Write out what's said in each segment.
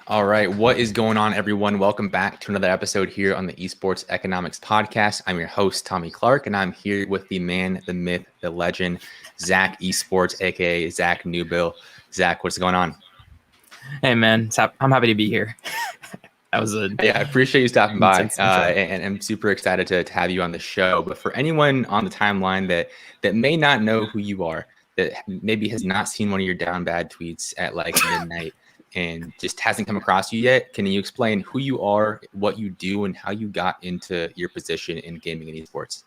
All right, what is going on, everyone? Welcome back to another episode here on the Esports Economics Podcast. I'm your host, Tommy Clark, and I'm here with the man, the myth, the legend, Zach Esports, aka Zach Newbill. Zach, what's going on? Hey, man, I'm happy to be here. I appreciate you stopping by, and I'm super excited to have you on the show. But for anyone on the timeline that may not know who you are, that maybe has not seen one of your down bad tweets at like midnight, and just hasn't come across you yet, can you explain who you are, what you do, and how you got into your position in gaming and esports?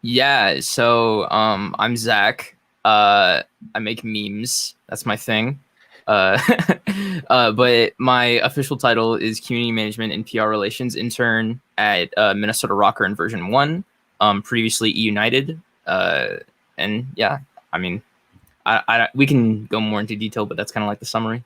Yeah, so I'm Zach. I make memes. That's my thing. But my official title is Community Management and PR Relations Intern at Minnesota Rocker in version 1, previously E United. And yeah, I mean, we can go more into detail, but that's kind of like the summary.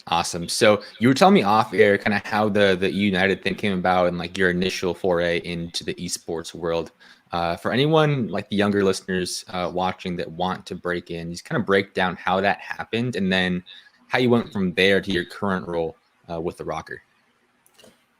Awesome. So you were telling me off air kind of how the United thing came about and like your initial foray into the esports world. For anyone like the younger listeners watching that want to break in, just kind of break down how that happened and then how you went from there to your current role with the Rocker.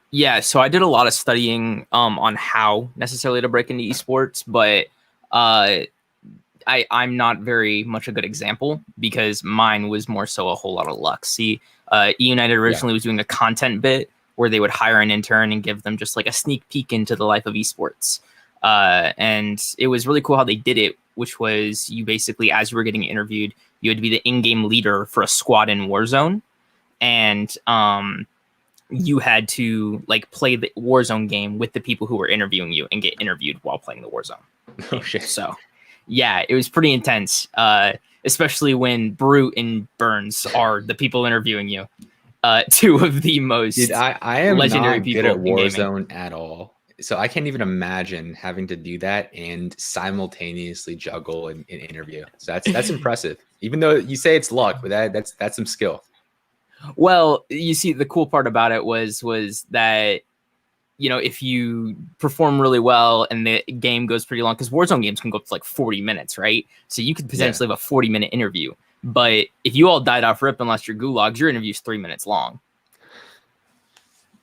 Yeah, so I did a lot of studying on how necessarily to break into esports, but I'm not very much a good example because mine was more so a whole lot of luck. See, E United originally was doing a content bit where they would hire an intern and give them just like a sneak peek into the life of esports. And it was really cool how they did it, which was you basically, as you were getting interviewed, you had to be the in-game leader for a squad in Warzone. And you had to like play the Warzone game with the people who were interviewing you and get interviewed while playing the Warzone. Oh, shit. So yeah, it was pretty intense, especially when Brute and Burns are the people interviewing you. Two of the most I am legendary not people good at Warzone at all. So I can't even imagine having to do that and simultaneously juggle an interview. So that's impressive. Even though you say it's luck, but that's some skill. Well, you see, the cool part about it was that, you know, if you perform really well and the game goes pretty long, because Warzone games can go up to like 40 minutes, right? So you could potentially have a 40-minute interview. But if you all died off rip and lost your gulags, your interview's 3 minutes long.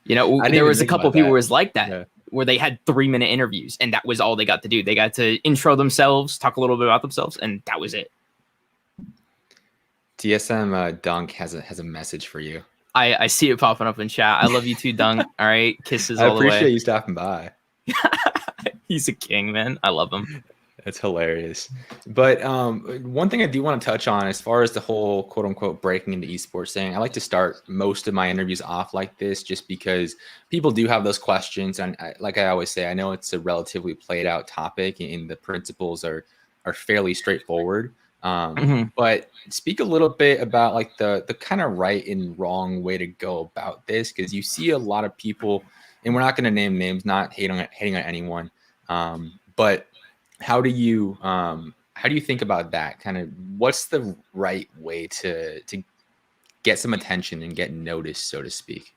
You know, there was a couple of people who was like that, where they had 3-minute interviews, and that was all they got to do. They got to intro themselves, talk a little bit about themselves, and that was it. TSM Dunk has a message for you. I see it popping up in chat. I love you too, Dunk. All right, kisses all the way. I appreciate you stopping by. He's a king, man. I love him. That's hilarious. But one thing I do want to touch on as far as the whole quote unquote breaking into esports thing, I like to start most of my interviews off like this just because people do have those questions. And like I always say, I know it's a relatively played out topic and the principles are fairly straightforward. But speak a little bit about like the kind of right and wrong way to go about this, because you see a lot of people, and we're not going to name names, not hating on anyone, but how do you think about that? Kind of what's the right way to get some attention and get noticed, so to speak?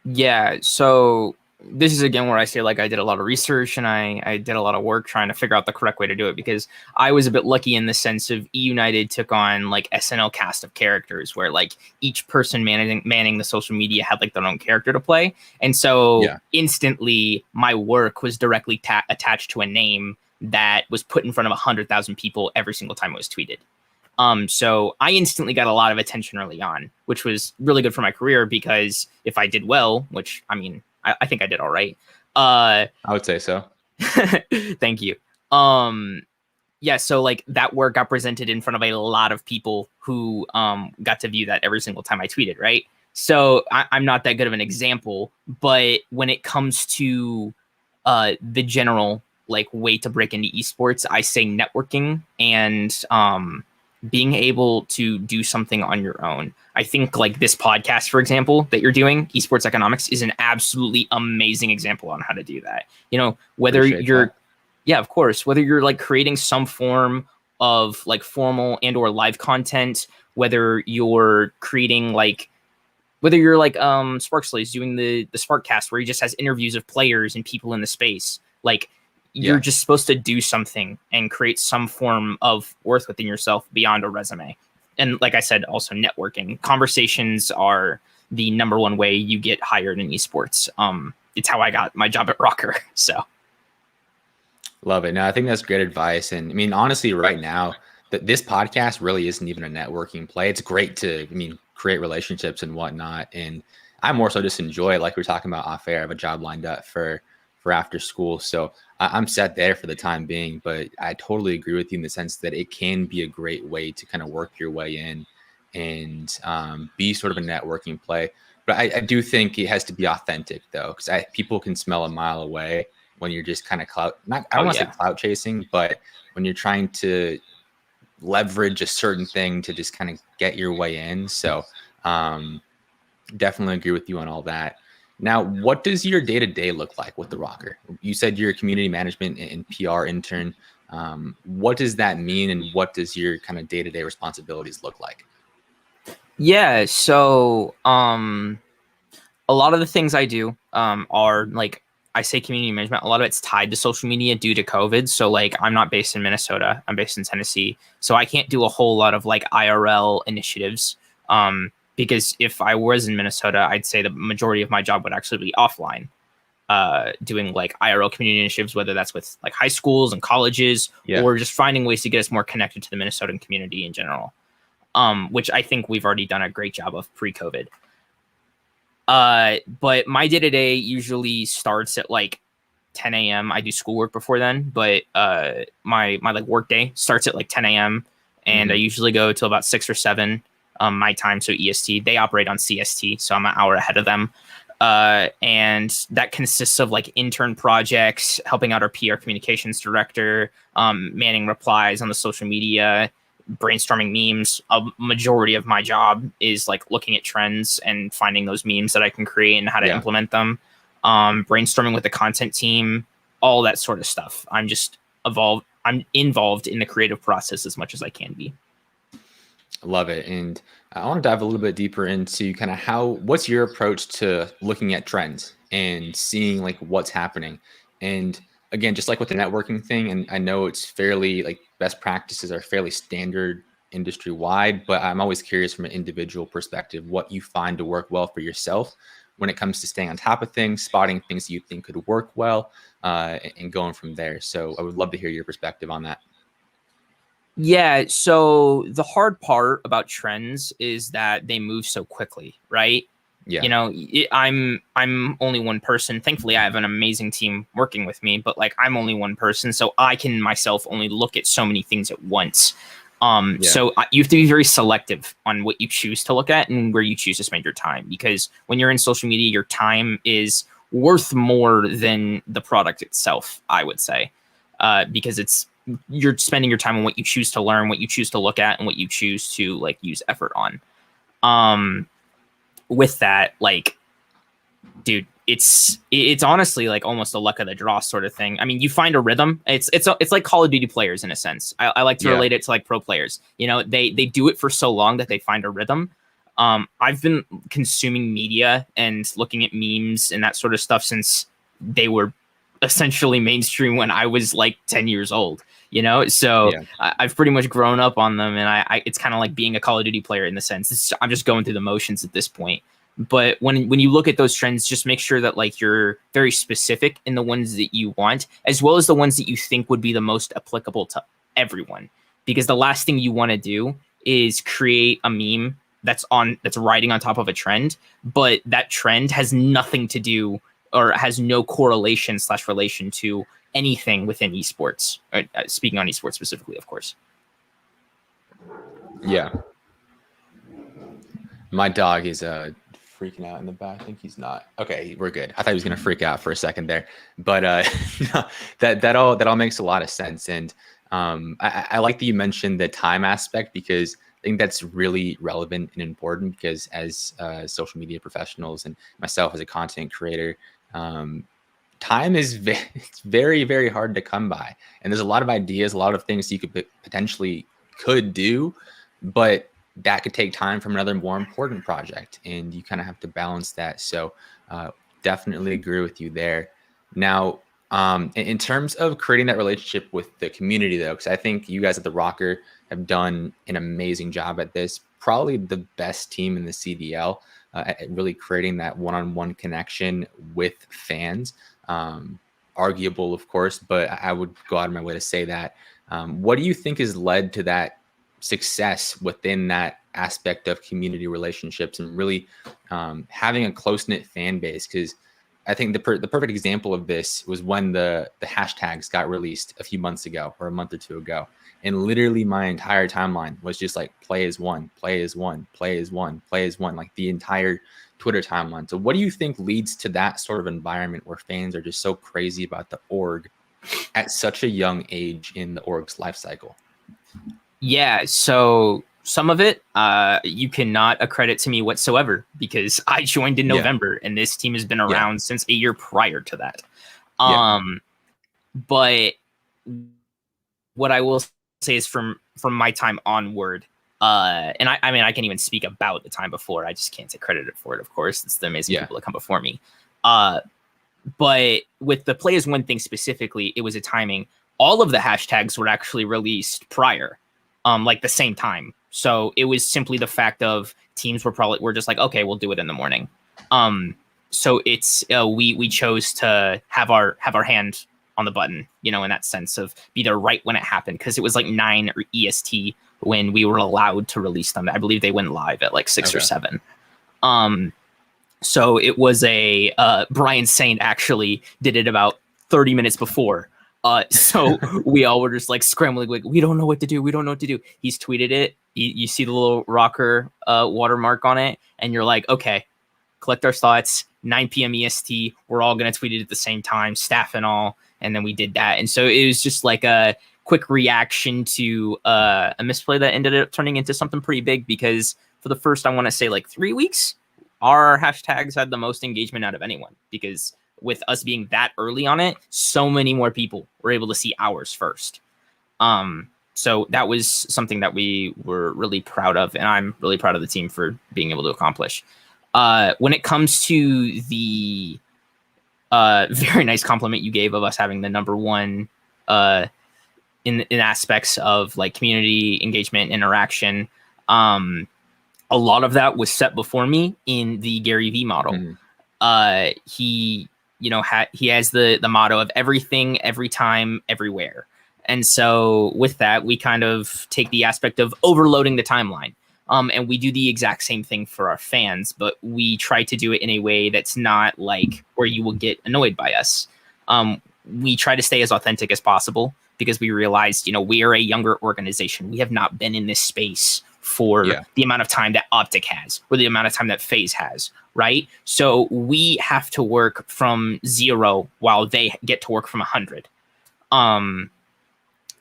Yeah, so this is again where I say like I did a lot of research and I did a lot of work trying to figure out the correct way to do it, because I was a bit lucky in the sense of E United took on like SNL cast of characters where like each person manning the social media had like their own character to play. And so instantly my work was directly attached to a name that was put in front of 100,000 people every single time it was tweeted. So I instantly got a lot of attention early on, which was really good for my career, because if I did well, which I mean, I think I did all right. I would say so. Thank you. Yeah, so like that work got presented in front of a lot of people who got to view that every single time I tweeted, right? So I'm not that good of an example, but when it comes to the general like way to break into esports, I say networking and being able to do something on your own. I think like this podcast, for example, that you're doing, Esports Economics, is an absolutely amazing example on how to do that. You know, whether yeah, of course, whether you're like creating some form of like formal and or live content, whether you're creating like, whether you're like Sparksley's doing the Sparkcast where he just has interviews of players and people in the space, like you're just supposed to do something and create some form of worth within yourself beyond a resume. And like I said, also networking conversations are the number one way you get hired in esports. It's how I got my job at Rocker. So Love it. No, I think that's great advice. And I mean, honestly, right now, this podcast really isn't even a networking play. It's great to, I mean, create relationships and whatnot. And I more so just enjoy it. Like we are talking about off air, I have a job lined up for after school. So I'm set there for the time being. But I totally agree with you in the sense that it can be a great way to kind of work your way in and be sort of a networking play. But I do think it has to be authentic, though, because people can smell a mile away when you're just kind of I don't want to say clout chasing, but when you're trying to leverage a certain thing to just kind of get your way in. So definitely agree with you on all that. Now, what does your day-to-day look like with the Rocker? You said you're a community management and PR intern. What does that mean, and what does your kind of day-to-day responsibilities look like? Yeah, so a lot of the things I do are like, I say community management, a lot of it's tied to social media due to COVID. So like, I'm not based in Minnesota, I'm based in Tennessee. So I can't do a whole lot of like IRL initiatives. Because if I was in Minnesota, I'd say the majority of my job would actually be offline, doing like IRL community initiatives, whether that's with like high schools and colleges, or just finding ways to get us more connected to the Minnesotan community in general. Which I think we've already done a great job of pre-COVID. But my day-to-day usually starts at like 10 a.m. I do schoolwork before then, but my like work day starts at like 10 a.m. and I usually go till about 6 or 7 my time, so EST. They operate on CST, so I'm an hour ahead of them. And that consists of like intern projects, helping out our PR communications director, manning replies on the social media, brainstorming memes. A majority of my job is like looking at trends and finding those memes that I can create and how to implement them. Brainstorming with the content team, all that sort of stuff. I'm involved in the creative process as much as I can be. Love it. And I want to dive a little bit deeper into kind of what's your approach to looking at trends and seeing like what's happening. And again, just like with the networking thing, and I know it's fairly like best practices are fairly standard industry wide, but I'm always curious from an individual perspective, what you find to work well for yourself when it comes to staying on top of things, spotting things you think could work well, and going from there. So I would love to hear your perspective on that. Yeah, so the hard part about trends is that they move so quickly, right? Yeah. You know, I'm only one person. Thankfully, I have an amazing team working with me, but like I'm only one person, so I can myself only look at so many things at once. So you have to be very selective on what you choose to look at and where you choose to spend your time, because when you're in social media, your time is worth more than the product itself, I would say, because you're spending your time on what you choose to learn, what you choose to look at, and what you choose to like use effort on. With that, like, dude, it's honestly like almost a luck of the draw sort of thing. I mean, you find a rhythm. It's like Call of Duty players in a sense. I like to relate it to like pro players. You know, they do it for so long that they find a rhythm. I've been consuming media and looking at memes and that sort of stuff since they were essentially mainstream when I was like 10 years old, you know? So I've pretty much grown up on them, and I it's kind of like being a Call of Duty player in the sense. I'm just going through the motions at this point. But when you look at those trends, just make sure that like you're very specific in the ones that you want, as well as the ones that you think would be the most applicable to everyone. Because the last thing you want to do is create a meme that's riding on top of a trend, but that trend has nothing to do or has no correlation / relation to anything within esports. Speaking on esports specifically, of course. Yeah. My dog is freaking out in the back. I think he's not. Okay, we're good. I thought he was gonna freak out for a second there, but that all makes a lot of sense. And I like that you mentioned the time aspect, because I think that's really relevant and important, because as social media professionals and myself as a content creator, time is very, very hard to come by. And there's a lot of ideas, a lot of things you could potentially do, but that could take time from another more important project. And you kind of have to balance that. So definitely agree with you there. Now, in terms of creating that relationship with the community, though, because I think you guys at the Rocker have done an amazing job at this. Probably the best team in the CDL at really creating that one-on-one connection with fans. Arguable, of course, but I would go out of my way to say that. What do you think has led to that success within that aspect of community relationships and really having a close-knit fan base? Because I think the perfect example of this was when the hashtags got released a few months ago or a month or two ago. And literally my entire timeline was just like play as one, play as one, play as one, play as one, like the entire Twitter timeline. So what do you think leads to that sort of environment where fans are just so crazy about the org at such a young age in the org's life cycle? Yeah, so some of it you cannot accredit to me whatsoever because I joined in November and this team has been around since a year prior to that. But what I will say is from my time onward, and I mean I can even speak about the time before. I just can't take credit for it, of course. It's the amazing people that come before me. But with the play as one thing specifically, it was a timing. All of the hashtags were actually released prior, like the same time. So it was simply the fact of teams were just like, okay, we'll do it in the morning. So it's we chose to have our hand on the button, in that sense of be there right when it happened, because it was like 9 or EST when we were allowed to release them. I believe they went live at like 6 or 7. So it was a Brian Saint actually did it about 30 minutes before. So we all were just like scrambling, like, we don't know what to do. We don't know what to do. He's tweeted it. You see the little rocker watermark on it, and you're like, okay, collect our thoughts. 9 p.m. EST. We're all going to tweet it at the same time, staff and all. And then we did that. And so it was just like a quick reaction to a misplay that ended up turning into something pretty big, because for the first, I want to say like 3 weeks, our hashtags had the most engagement out of anyone, because with us being that early on it, so many more people were able to see ours first. So that was something that we were really proud of, and I'm really proud of the team for being able to accomplish. When it comes to the very nice compliment you gave of us having the number one in aspects of like community engagement, interaction, a lot of that was set before me in the Gary V model. He has the motto of everything, every time, everywhere. And so with that, we kind of take the aspect of overloading the timeline. And we do the exact same thing for our fans, but we try to do it in a way that's not like where you will get annoyed by us. We try to stay as authentic as possible, because we realized, we are a younger organization. We have not been in this space for the amount of time that Optic has, or the amount of time that FaZe has, right? So we have to work from 0 while they get to work from 100.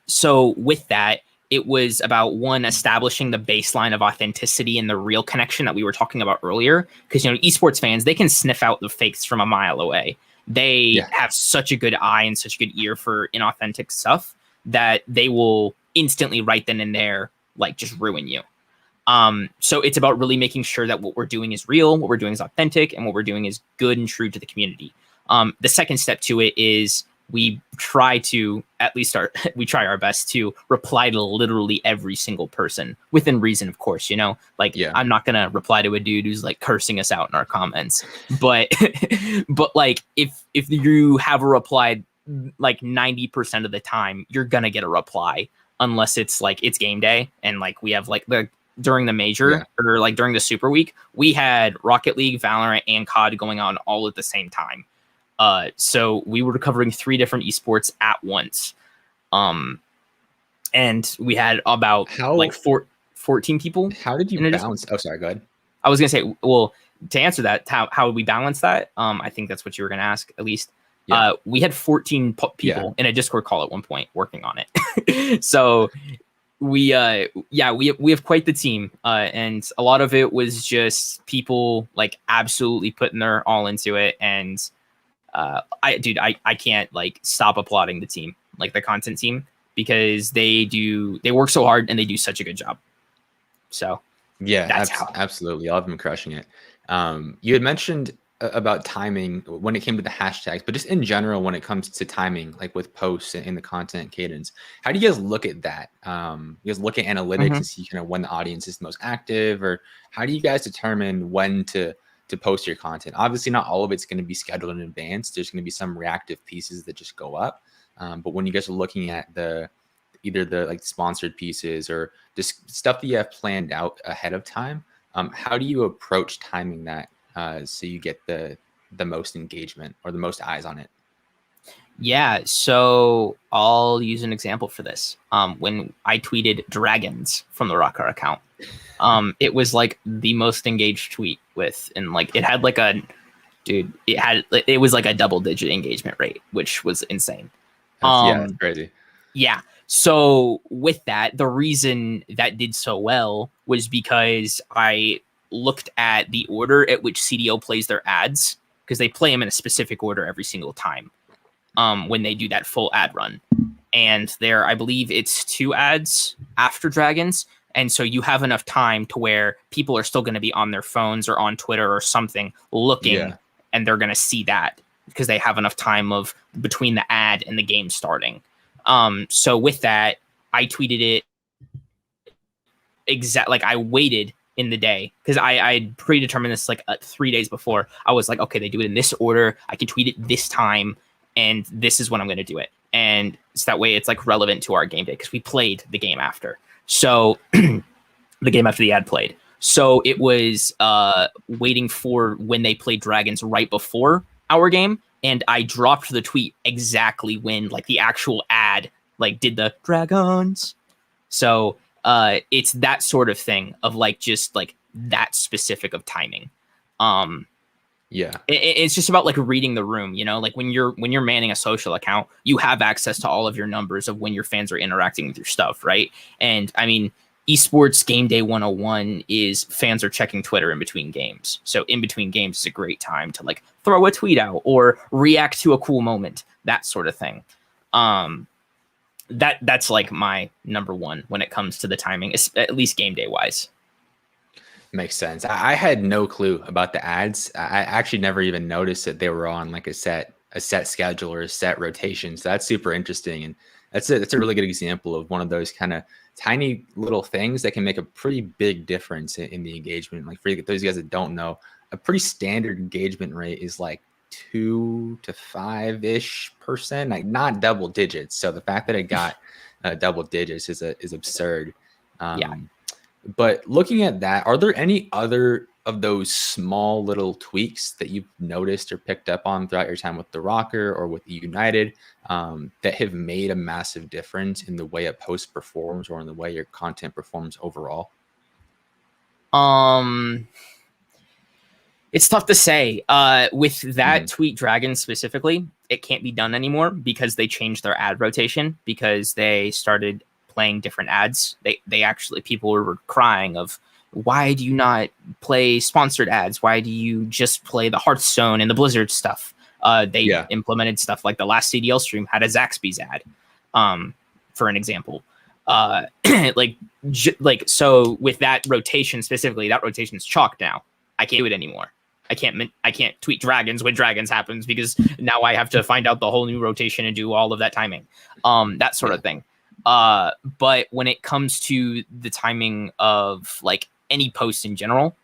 So with that, it was about establishing the baseline of authenticity and the real connection that we were talking about earlier. Because, esports fans, they can sniff out the fakes from a mile away. They have such a good eye and such a good ear for inauthentic stuff that they will instantly right then and there, like, just ruin you. So it's about really making sure that what we're doing is real, what we're doing is authentic, and what we're doing is good and true to the community. The second step to it is we try to try our best to reply to literally every single person within reason, of course, I'm not going to reply to a dude who's like cursing us out in our comments, but, but like, if you have a reply, like 90% of the time, you're going to get a reply, unless it's like, it's game day. And like, we have like during the major or like during the super week, we had Rocket League, Valorant, and COD going on all at the same time. So we were covering 3 different esports at once. And we had about 14 people. How did you balance? Oh, sorry, go ahead. I was going to say, well, to answer that, how would we balance that? I think that's what you were going to ask, at least. We had 14 people in a Discord call at one point working on it. So we have quite the team. And a lot of it was just people like absolutely putting their all into it. And I can't like stop applauding the team, like the content team, because they work so hard and they do such a good job. So absolutely, all of them crushing it. You had mentioned about timing when it came to the hashtags, but just in general when it comes to timing, like with posts and the content cadence. How do you guys look at that? You guys look at analytics and see kind of when the audience is most active, or how do you guys determine when to post your content? Obviously, not all of it's going to be scheduled in advance. There's going to be some reactive pieces that just go up. But when you guys are looking at either the like sponsored pieces or just stuff that you have planned out ahead of time, how do you approach timing that so you get the most engagement or the most eyes on it? Yeah, so I'll use an example for this. When I tweeted dragons from the Rocker account, it was like the most engaged tweet and like it had like it was like a double-digit engagement rate, which was insane. That's crazy. Yeah. So with that, the reason that did so well was because I looked at the order at which CDO plays their ads, because they play them in a specific order every single time when they do that full ad run. And I believe it's 2 ads after Dragons. And so you have enough time to where people are still going to be on their phones or on Twitter or something looking, and they're going to see that because they have enough time of between the ad and the game starting. So with that, I tweeted it like I waited in the day because I predetermined this like 3 days before. I was like, okay, they do it in this order. I can tweet it this time, and this is when I'm going to do it. And so that way it's like relevant to our game day because we played the game after. So the game after the ad played. So it was waiting for when they played Dragons right before our game. And I dropped the tweet exactly when like the actual ad like did the Dragons. So it's that sort of thing of like just like that specific of timing. It's just about like reading the room, you know, like when you're manning a social account, you have access to all of your numbers of when your fans are interacting with your stuff, right? And I mean, Esports Game Day 101 is fans are checking Twitter in between games. So in between games is a great time to like throw a tweet out or react to a cool moment, that sort of thing. That's like my number one when it comes to the timing, at least game day wise. Makes sense. I had no clue about the ads. I actually never even noticed that they were on like a set schedule or a set rotation. So that's super interesting. And that's a really good example of one of those kind of tiny little things that can make a pretty big difference in the engagement. Like for those guys that don't know, a pretty standard engagement rate is like 2 to 5-ish%, like not double digits. So the fact that it got double digits is absurd. But looking at that, are there any other of those small little tweaks that you've noticed or picked up on throughout your time with the Rocker or with United that have made a massive difference in the way a post performs or in the way your content performs overall? It's tough to say. With that tweet Dragon specifically, it can't be done anymore because they changed their ad rotation because they started playing different ads. They actually, people were crying of, why do you not play sponsored ads? Why do you just play the Hearthstone and the Blizzard stuff? They implemented stuff like the last CDL stream had a Zaxby's ad, for an example. So with that rotation specifically, that rotation is chalked now. I can't do it anymore. I can't tweet Dragons when Dragons happens because now I have to find out the whole new rotation and do all of that timing, that sort of thing. But when it comes to the timing of like any post in general,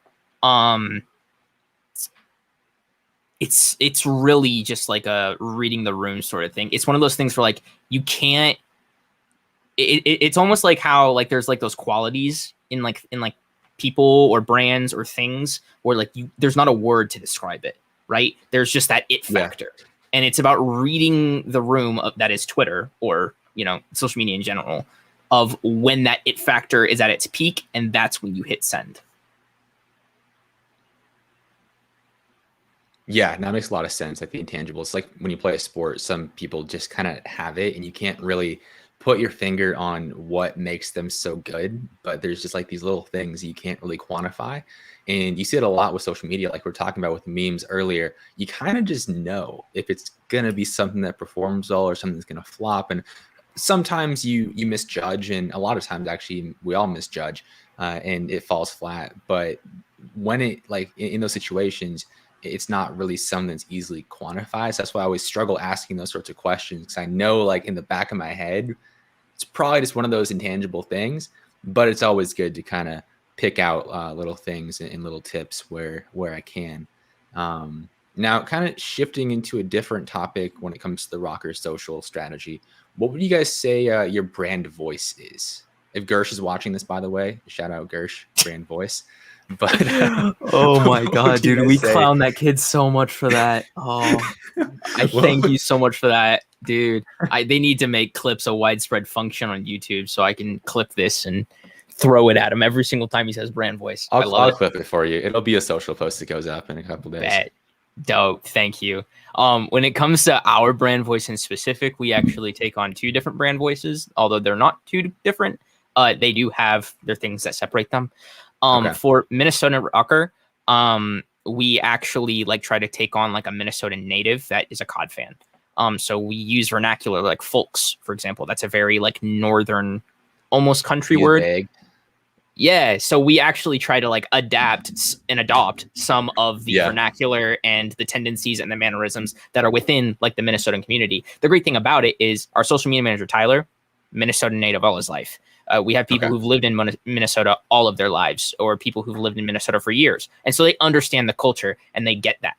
it's really just like a reading the room sort of thing. It's one of those things where like you can't. It's almost like how like there's like those qualities in like people or brands or things where like there's not a word to describe it, right? There's just that it factor, and it's about reading the room that is Twitter or social media in general, of when that it factor is at its peak, and that's when you hit send. Yeah, that makes a lot of sense. Like the intangibles, like when you play a sport, some people just kind of have it and you can't really put your finger on what makes them so good, but there's just like these little things you can't really quantify. And you see it a lot with social media, like we're talking about with memes earlier. You kind of just know if it's going to be something that performs well or something that's going to flop. And sometimes you misjudge, and a lot of times actually we all misjudge and it falls flat. But when it like in those situations, it's not really something that's easily quantified. So that's why I always struggle asking those sorts of questions, because I know like in the back of my head, it's probably just one of those intangible things, but it's always good to kind of pick out little things and little tips where I can. Now, kind of shifting into a different topic when it comes to the Rocker social strategy, what would you guys say your brand voice is? If Gersh is watching this, by the way, shout out Gersh, brand voice. But oh my god, dude, we say? clown that kid so much for that. Oh, I thank you so much for that, dude. They need to make clips a widespread function on YouTube so I can clip this and throw it at him every single time he says brand voice. I'll clip it for you. It'll be a social post that goes up in a couple days. Bet. Dope. Thank you. When it comes to our brand voice in specific, we actually take on 2 different brand voices, although they're not too different. They do have their things that separate them. Okay. For Minnesota Rocker, we actually like try to take on like a Minnesota native that is a COD fan. So we use vernacular like folks, for example. That's a very like northern, almost country word. Vague. Yeah, so we actually try to like adapt and adopt some of the vernacular and the tendencies and the mannerisms that are within like the Minnesotan community. The great thing about it is our social media manager, Tyler, Minnesota native all his life. We have people who've lived in Minnesota all of their lives, or people who've lived in Minnesota for years. And so they understand the culture and they get that.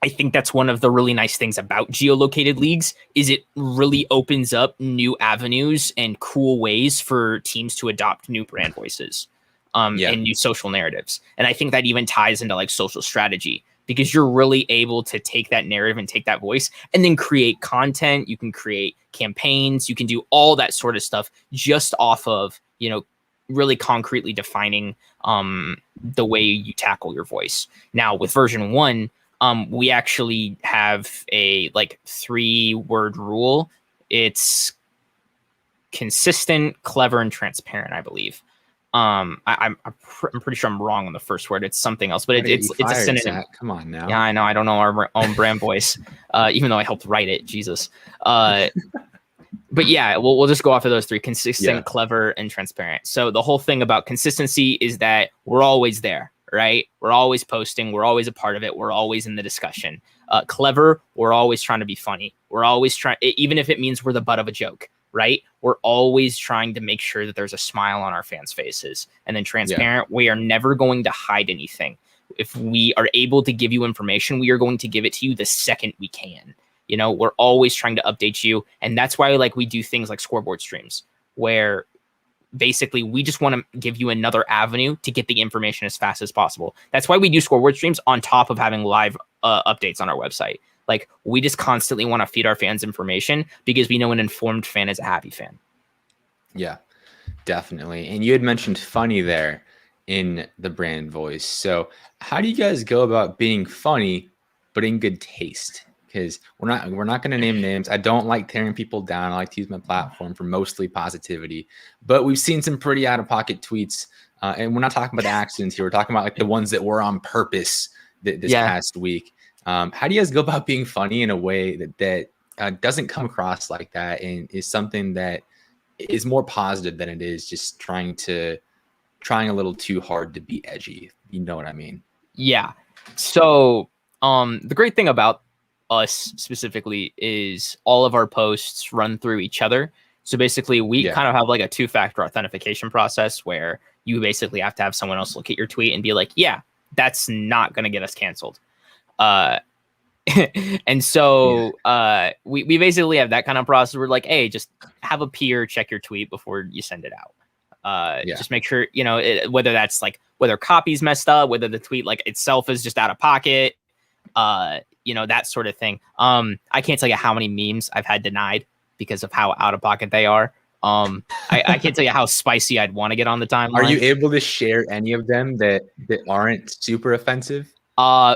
I think that's one of the really nice things about geolocated leagues is it really opens up new avenues and cool ways for teams to adopt new brand voices and new social narratives. And I think that even ties into like social strategy, because you're really able to take that narrative and take that voice and then create content. You can create campaigns. You can do all that sort of stuff just off of, you know, really concretely defining the way you tackle your voice. Now with version 1, we actually have a like 3-word rule. It's consistent, clever, and transparent, I believe. I'm pretty sure I'm wrong on the first word. It's something else, but it's a synonym. Zach. Come on now. Yeah, I know. I don't know our own brand voice, even though I helped write it. Jesus. But yeah, we'll just go off of those 3: consistent, clever, and transparent. So the whole thing about consistency is that we're always there. Right? We're always posting. We're always a part of it. We're always in the discussion. Clever. We're always trying to be funny. We're always trying, even if it means we're the butt of a joke, right? We're always trying to make sure that there's a smile on our fans' faces. And then transparent. We are never going to hide anything. If we are able to give you information, we are going to give it to you the second we can. You know, we're always trying to update you. And that's why like we do things like scoreboard streams, where basically we just want to give you another avenue to get the information as fast as possible. That's why we do scoreboard streams on top of having live updates on our website. Like we just constantly want to feed our fans information because we know an informed fan is a happy fan. Yeah, definitely. And you had mentioned funny there in the brand voice. So how do you guys go about being funny, but in good taste? Because we're not going to name names. I don't like tearing people down. I like to use my platform for mostly positivity. But we've seen some pretty out of pocket tweets, and we're not talking about the accidents here. We're talking about like the ones that were on purpose this past week. How do you guys go about being funny in a way that doesn't come across like that and is something that is more positive than it is just trying a little too hard to be edgy? You know what I mean? Yeah. So the great thing about us specifically is all of our posts run through each other. So basically we kind of have like a 2-factor authentication process where you basically have to have someone else look at your tweet and be like, yeah, that's not going to get us canceled. And so we basically have that kind of process. We're like, hey, just have a peer check your tweet before you send it out. Just make sure, you know, whether that's like whether copy's messed up, whether the tweet like itself is just out of pocket, you know, that sort of thing. I can't tell you how many memes I've had denied because of how out of pocket they are. I can't tell you how spicy I'd want to get on the timeline. Are you able to share any of them that aren't super offensive?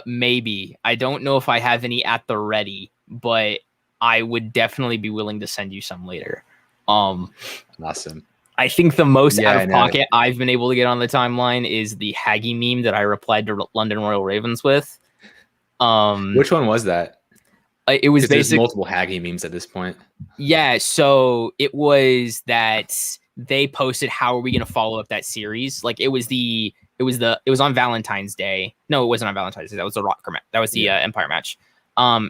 Maybe. I don't know if I have any at the ready, but I would definitely be willing to send you some later. Awesome. I think the most out of pocket I've been able to get on the timeline is the Haggy meme that I replied to London Royal Ravens with. Which one was that? It was basically multiple Haggy memes at this point. Yeah, so it was that they posted how are we going to follow up that series? Like it was the it was on Valentine's Day. No, it wasn't on Valentine's Day. That was the Rocker match. That was the Empire match.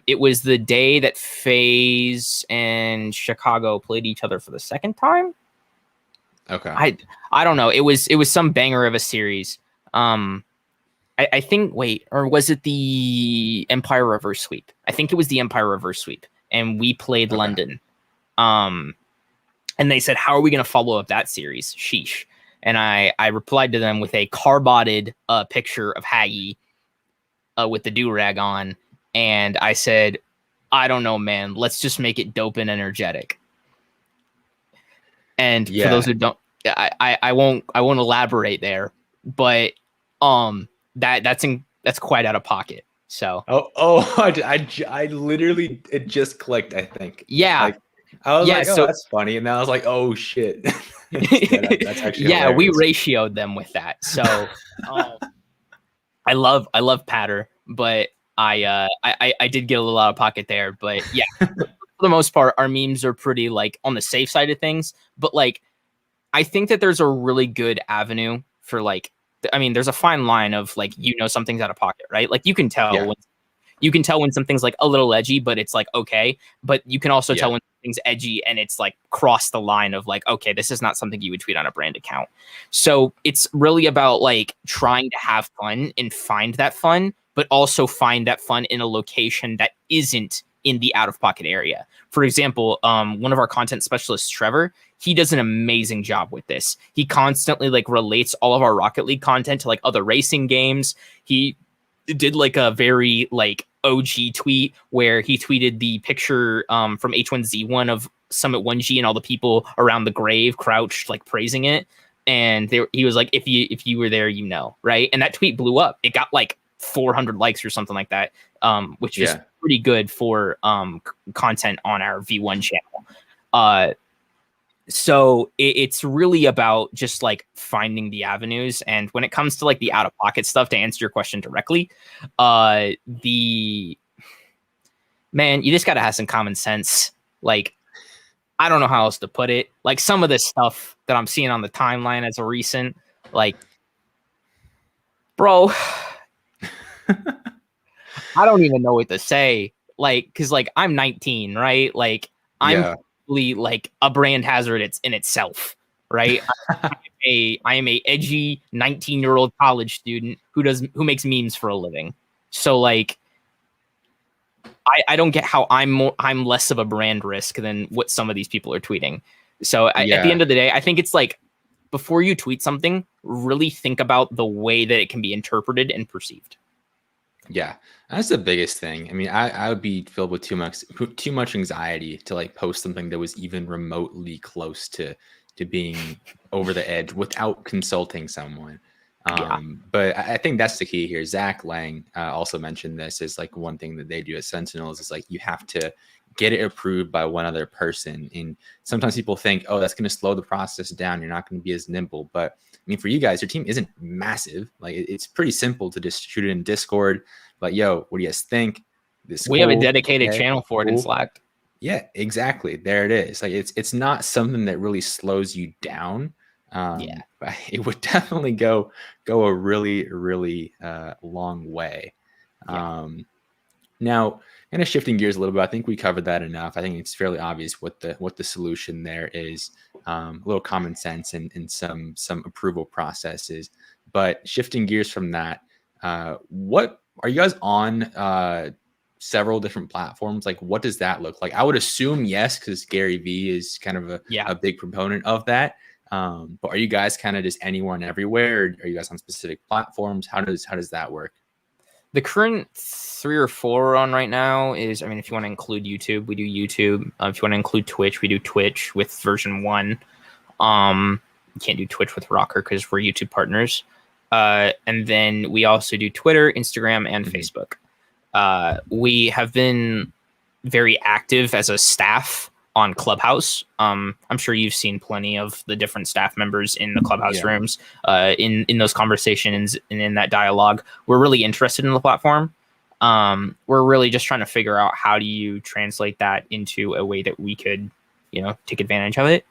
It was the day that FaZe and Chicago played each other for the second time. Okay. I don't know. It was some banger of a series. I think, or was it the Empire reverse sweep? I think it was the Empire reverse sweep, and we played London. And they said, how are we going to follow up that series? Sheesh. And I replied to them with a carbotted picture of Haggy with the do-rag on. And I said, I don't know, man. Let's just make it dope and energetic. And for those who don't, I won't elaborate there, but that's quite out of pocket. So I literally, it just clicked, I think. Yeah. Like, I was like, oh, that's funny. And then I was like, oh shit. That's actually hilarious. We ratioed them with that. So I love Patter, but I did get a little out of pocket there. But yeah, for the most part, our memes are pretty like on the safe side of things. But like, I think that there's a really good avenue for like, I mean, there's a fine line of like, something's out of pocket, right? Like you can tell when something's like a little edgy, but it's like, okay. But you can also tell when something's edgy and it's like cross the line of like, okay, this is not something you would tweet on a brand account. So it's really about like trying to have fun and find that fun, but also find that fun in a location that isn't in the out of pocket area. For example, one of our content specialists, Trevor, he does an amazing job with this. He constantly like relates all of our Rocket League content to like other racing games. He did like a very like OG tweet where he tweeted the picture from H1Z1 of Summit 1G and all the people around the grave crouched like praising it. And he was like, if you were there, right? And that tweet blew up. It got like 400 likes or something like that, which is pretty good for content on our V1 channel. So it's really about just like finding the avenues. And when it comes to like the out of pocket stuff, to answer your question directly, you just got to have some common sense. Like, I don't know how else to put it. Like some of this stuff that I'm seeing on the timeline as a recent, like, bro, I don't even know what to say. Like, cause like I'm 19, right? Like I'm like a brand hazard in itself, right? I am a edgy 19-year-old college student who makes memes for a living. So like, I don't get how I'm less of a brand risk than what some of these people are tweeting. So at the end of the day, I think it's like before you tweet something, really think about the way that it can be interpreted and perceived. Yeah, that's the biggest thing. I mean, I would be filled with too much anxiety to like post something that was even remotely close to being over the edge without consulting someone. But I think that's the key here. Zach Lang also mentioned this is like one thing that they do at Sentinels is like you have to get it approved by one other person. And sometimes people think, oh, that's going to slow the process down. You're not going to be as nimble. But I mean, for you guys, your team isn't massive. Like it's pretty simple to just shoot it in Discord. But yo, what do you guys think? We have a dedicated channel for it in Slack. Yeah, exactly. There it is. Like it's not something that really slows you down. But it would definitely go a really, really long way. Now, kind of shifting gears a little bit, I think we covered that enough. I think it's fairly obvious what the solution there is. A little common sense and some approval processes. But shifting gears from that, what are you guys on? Several different platforms. Like, what does that look like? I would assume yes, because Gary Vee is kind of a big proponent of that. But are you guys kind of just anywhere and everywhere? Or are you guys on specific platforms? How does that work? The current 3 or 4 we're on right now is, I mean, if you want to include YouTube, we do YouTube. If you want to include Twitch, we do Twitch with version 1. You can't do Twitch with Rocker because we're YouTube partners. And then we also do Twitter, Instagram, and Facebook. We have been very active as a staff on Clubhouse. I'm sure you've seen plenty of the different staff members in the Clubhouse rooms, in those conversations and in that dialogue. We're really interested in the platform. We're really just trying to figure out how do you translate that into a way that we could, take advantage of it.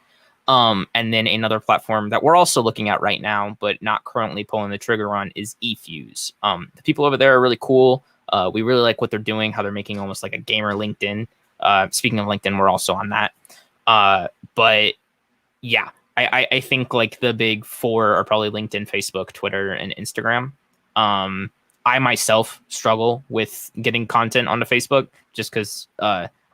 And then another platform that we're also looking at right now, but not currently pulling the trigger on, is eFuse. The people over there are really cool. We really like what they're doing, how they're making almost like a gamer LinkedIn. Speaking of LinkedIn, we're also on that. But yeah, I think like the big four are probably LinkedIn, Facebook, Twitter, and Instagram. I myself struggle with getting content onto Facebook just because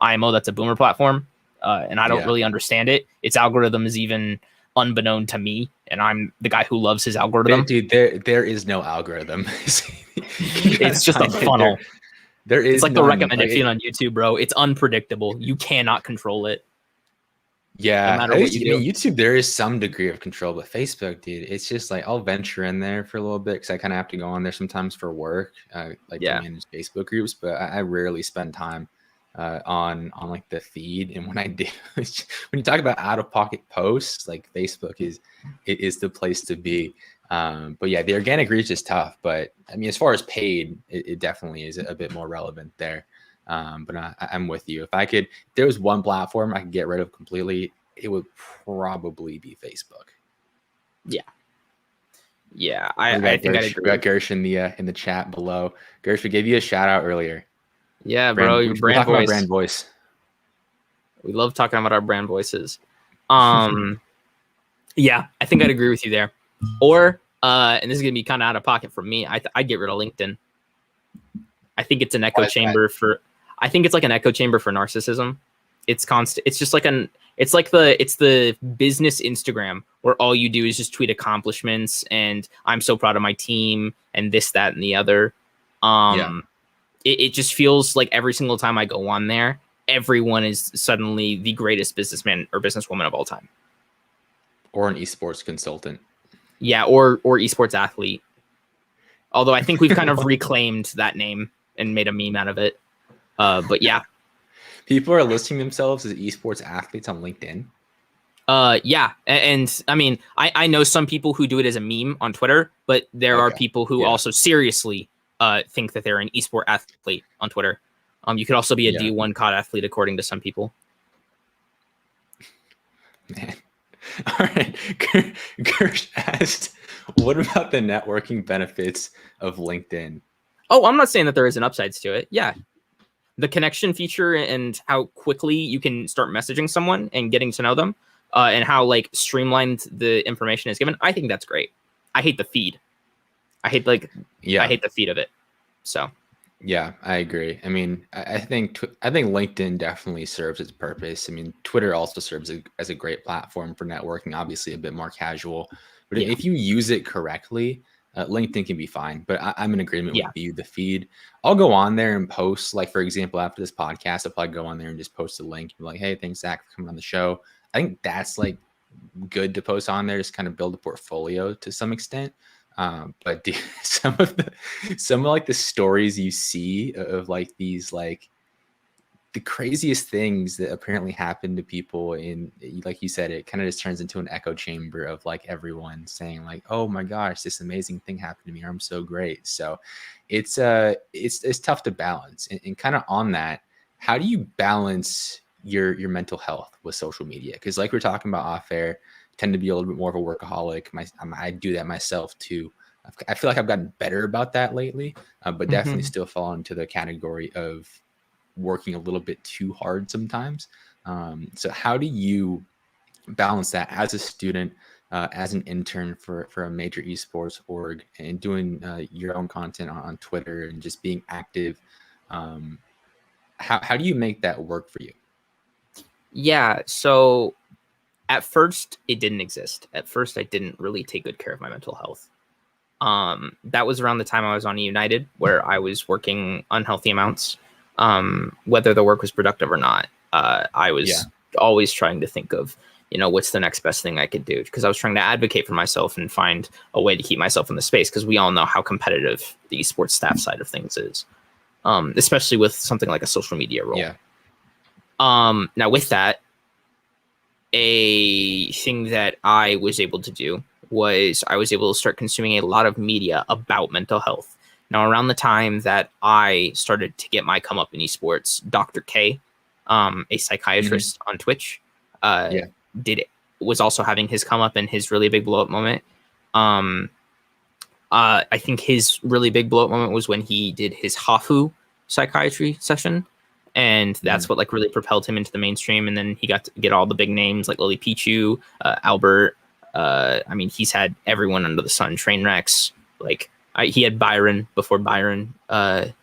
IMO, that's a boomer platform. And I don't really understand it. Its algorithm is even unbeknown to me, and I'm the guy who loves his algorithm. Dude, there is no algorithm. It's just a funnel. There is. It's like none. the recommended feed on YouTube, bro. It's unpredictable. You cannot control it. Yeah, no matter what you do. I mean, YouTube, there is some degree of control, but Facebook, dude, it's just like I'll venture in there for a little bit because I kind of have to go on there sometimes for work, to manage Facebook groups. But I rarely spend time on like the feed, and when I do, when you talk about out of pocket posts, like Facebook is the place to be. But yeah, the organic reach is tough, but I mean, as far as paid, it definitely is a bit more relevant there. But I'm with you. If there was one platform I could get rid of completely, it would probably be Facebook. Yeah, I think I'd agree. We got Gersh in the chat below. Gersh, we gave you a shout out earlier. Yeah, bro, your brand voice. About brand voice. We love talking about our brand voices. Yeah, I think I'd agree with you there. Or, and this is gonna be kind of out of pocket for me, I'd get rid of LinkedIn. I think it's an echo chamber for. I think it's like an echo chamber for narcissism. It's constant. It's just like it's the business Instagram where all you do is just tweet accomplishments and I'm so proud of my team and this, that, and the other. It just feels like every single time I go on there, everyone is suddenly the greatest businessman or businesswoman of all time. Or an esports consultant. Yeah, or esports athlete. Although I think we've kind of reclaimed that name and made a meme out of it. But yeah. People are listing themselves as esports athletes on LinkedIn. Yeah. And I mean, I know some people who do it as a meme on Twitter, but there are people who also seriously think that they're an esport athlete on Twitter. You could also be a D1 COD athlete, according to some people. Man. All right. Gersh asked, what about the networking benefits of LinkedIn? Oh, I'm not saying that there isn't upsides to it. Yeah. The connection feature and how quickly you can start messaging someone and getting to know them, and how like streamlined the information is given. I think that's great. I hate the feed. I hate the feed of it. So yeah, I agree. I mean, I think LinkedIn definitely serves its purpose. I mean, Twitter also serves as a great platform for networking, obviously a bit more casual. But if you use it correctly, LinkedIn can be fine. But I'm in agreement with you. The feed, I'll go on there and post, like, for example, after this podcast, I'll probably go on there and just post a link and be like, hey, thanks, Zach, for coming on the show. I think that's like good to post on there, just kind of build a portfolio to some extent. But some of like the stories you see of like these, like the craziest things that apparently happen to people in, like you said, it kind of just turns into an echo chamber of like everyone saying like, oh my gosh, this amazing thing happened to me, or I'm so great. So it's tough to balance. And kind of on that, how do you balance your mental health with social media? Because like we're talking about off air, tend to be a little bit more of a workaholic. I do that myself too. I feel like I've gotten better about that lately, but definitely still fall into the category of working a little bit too hard sometimes. So how do you balance that as a student, as an intern for a major esports org, and doing your own content on Twitter and just being active? How do you make that work for you? Yeah, so at first it didn't exist. At first I didn't really take good care of my mental health. That was around the time I was on United, where I was working unhealthy amounts. Whether the work was productive or not, I was always trying to think of, what's the next best thing I could do? Because I was trying to advocate for myself and find a way to keep myself in the space, because we all know how competitive the esports staff side of things is, especially with something like a social media role. Yeah. Now with that, a thing that I was able to do was I was able to start consuming a lot of media about mental health. Now, around the time that I started to get my come up in esports, Dr. K, a psychiatrist on Twitch, did was also having his come up and his really big blow up moment. I think his really big blow up moment was when he did his Hafu psychiatry session, and that's what like really propelled him into the mainstream. And then he got to get all the big names like Lily Pichu, Albert. I mean, he's had everyone under the sun. Trainwrecks, like he had Byron before Byron, had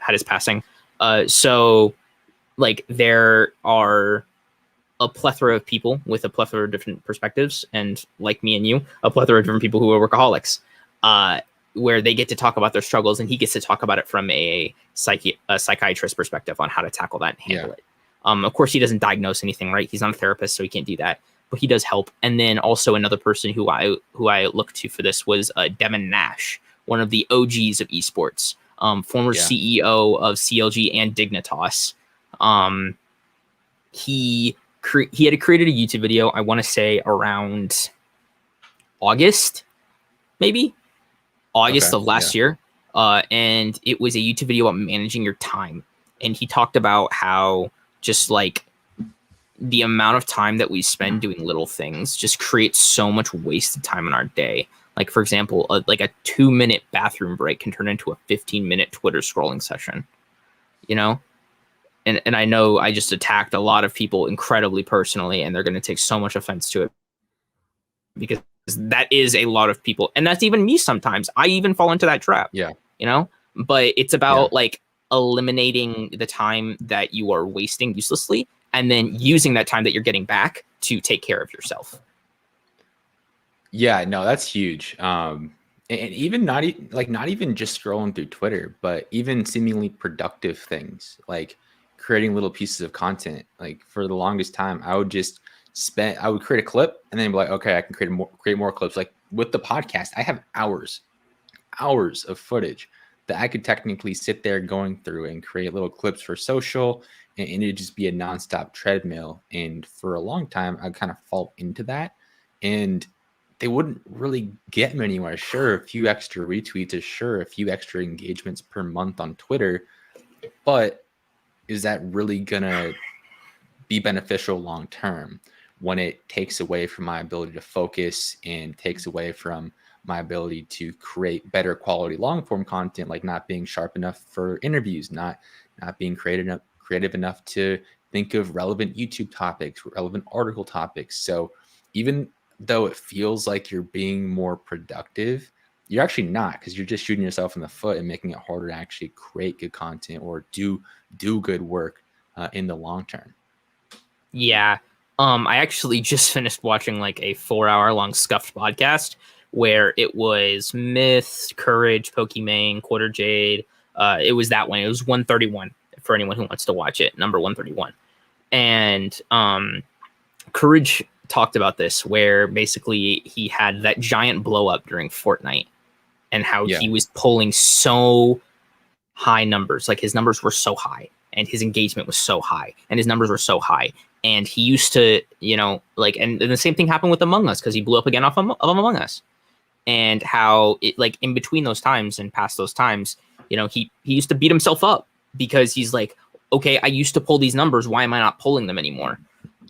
his passing. So like there are a plethora of people with a plethora of different perspectives, and like me and you, a plethora of different people who are workaholics, where they get to talk about their struggles, and he gets to talk about it from a psychiatrist perspective on how to tackle that and handle it. Of course, he doesn't diagnose anything, right? He's not a therapist, so he can't do that, but he does help. And then also another person who I looked to for this was Devin Nash, one of the OGs of esports, former CEO of CLG and Dignitas. He had created a YouTube video, I want to say around August of last year. And it was a YouTube video about managing your time. And he talked about how just like the amount of time that we spend doing little things just creates so much wasted time in our day. Like, for example, like a 2-minute bathroom break can turn into a 15-minute Twitter scrolling session, you know? And I know I just attacked a lot of people incredibly personally, and they're going to take so much offense to it because that is a lot of people. And that's even me sometimes. I even fall into that trap. Yeah. You know, but it's about like eliminating the time that you are wasting uselessly and then using that time that you're getting back to take care of yourself. Yeah, no, that's huge. And even not even just scrolling through Twitter, but even seemingly productive things like creating little pieces of content. Like for the longest time, I would create a clip and then be like, okay, I can create more clips. Like with the podcast, I have hours of footage that I could technically sit there going through and create little clips for social, and it'd just be a nonstop treadmill. And for a long time, I'd kind of fall into that, and they wouldn't really get me anywhere. Sure, a few extra retweets, or sure, a few extra engagements per month on Twitter, but is that really gonna be beneficial long term when it takes away from my ability to focus and takes away from my ability to create better quality long form content, like not being sharp enough for interviews, not being creative enough to think of relevant YouTube topics, relevant article topics. So even though it feels like you're being more productive, you're actually not, because you're just shooting yourself in the foot and making it harder to actually create good content or do good work in the long term. Yeah. I actually just finished watching like a 4-hour long Scuffed podcast where it was Myth, Courage, Pokimane, Quarter Jade. It was that one. It was 131 for anyone who wants to watch it, number 131. And Courage talked about this, where basically he had that giant blow up during Fortnite and how he was pulling so high numbers. Like his numbers were so high and his engagement was so high and his numbers were so high. And he used to, and the same thing happened with Among Us, because he blew up again off of Among Us. And how it, like, in between those times and past those times, he used to beat himself up because he's like, okay, I used to pull these numbers. Why am I not pulling them anymore?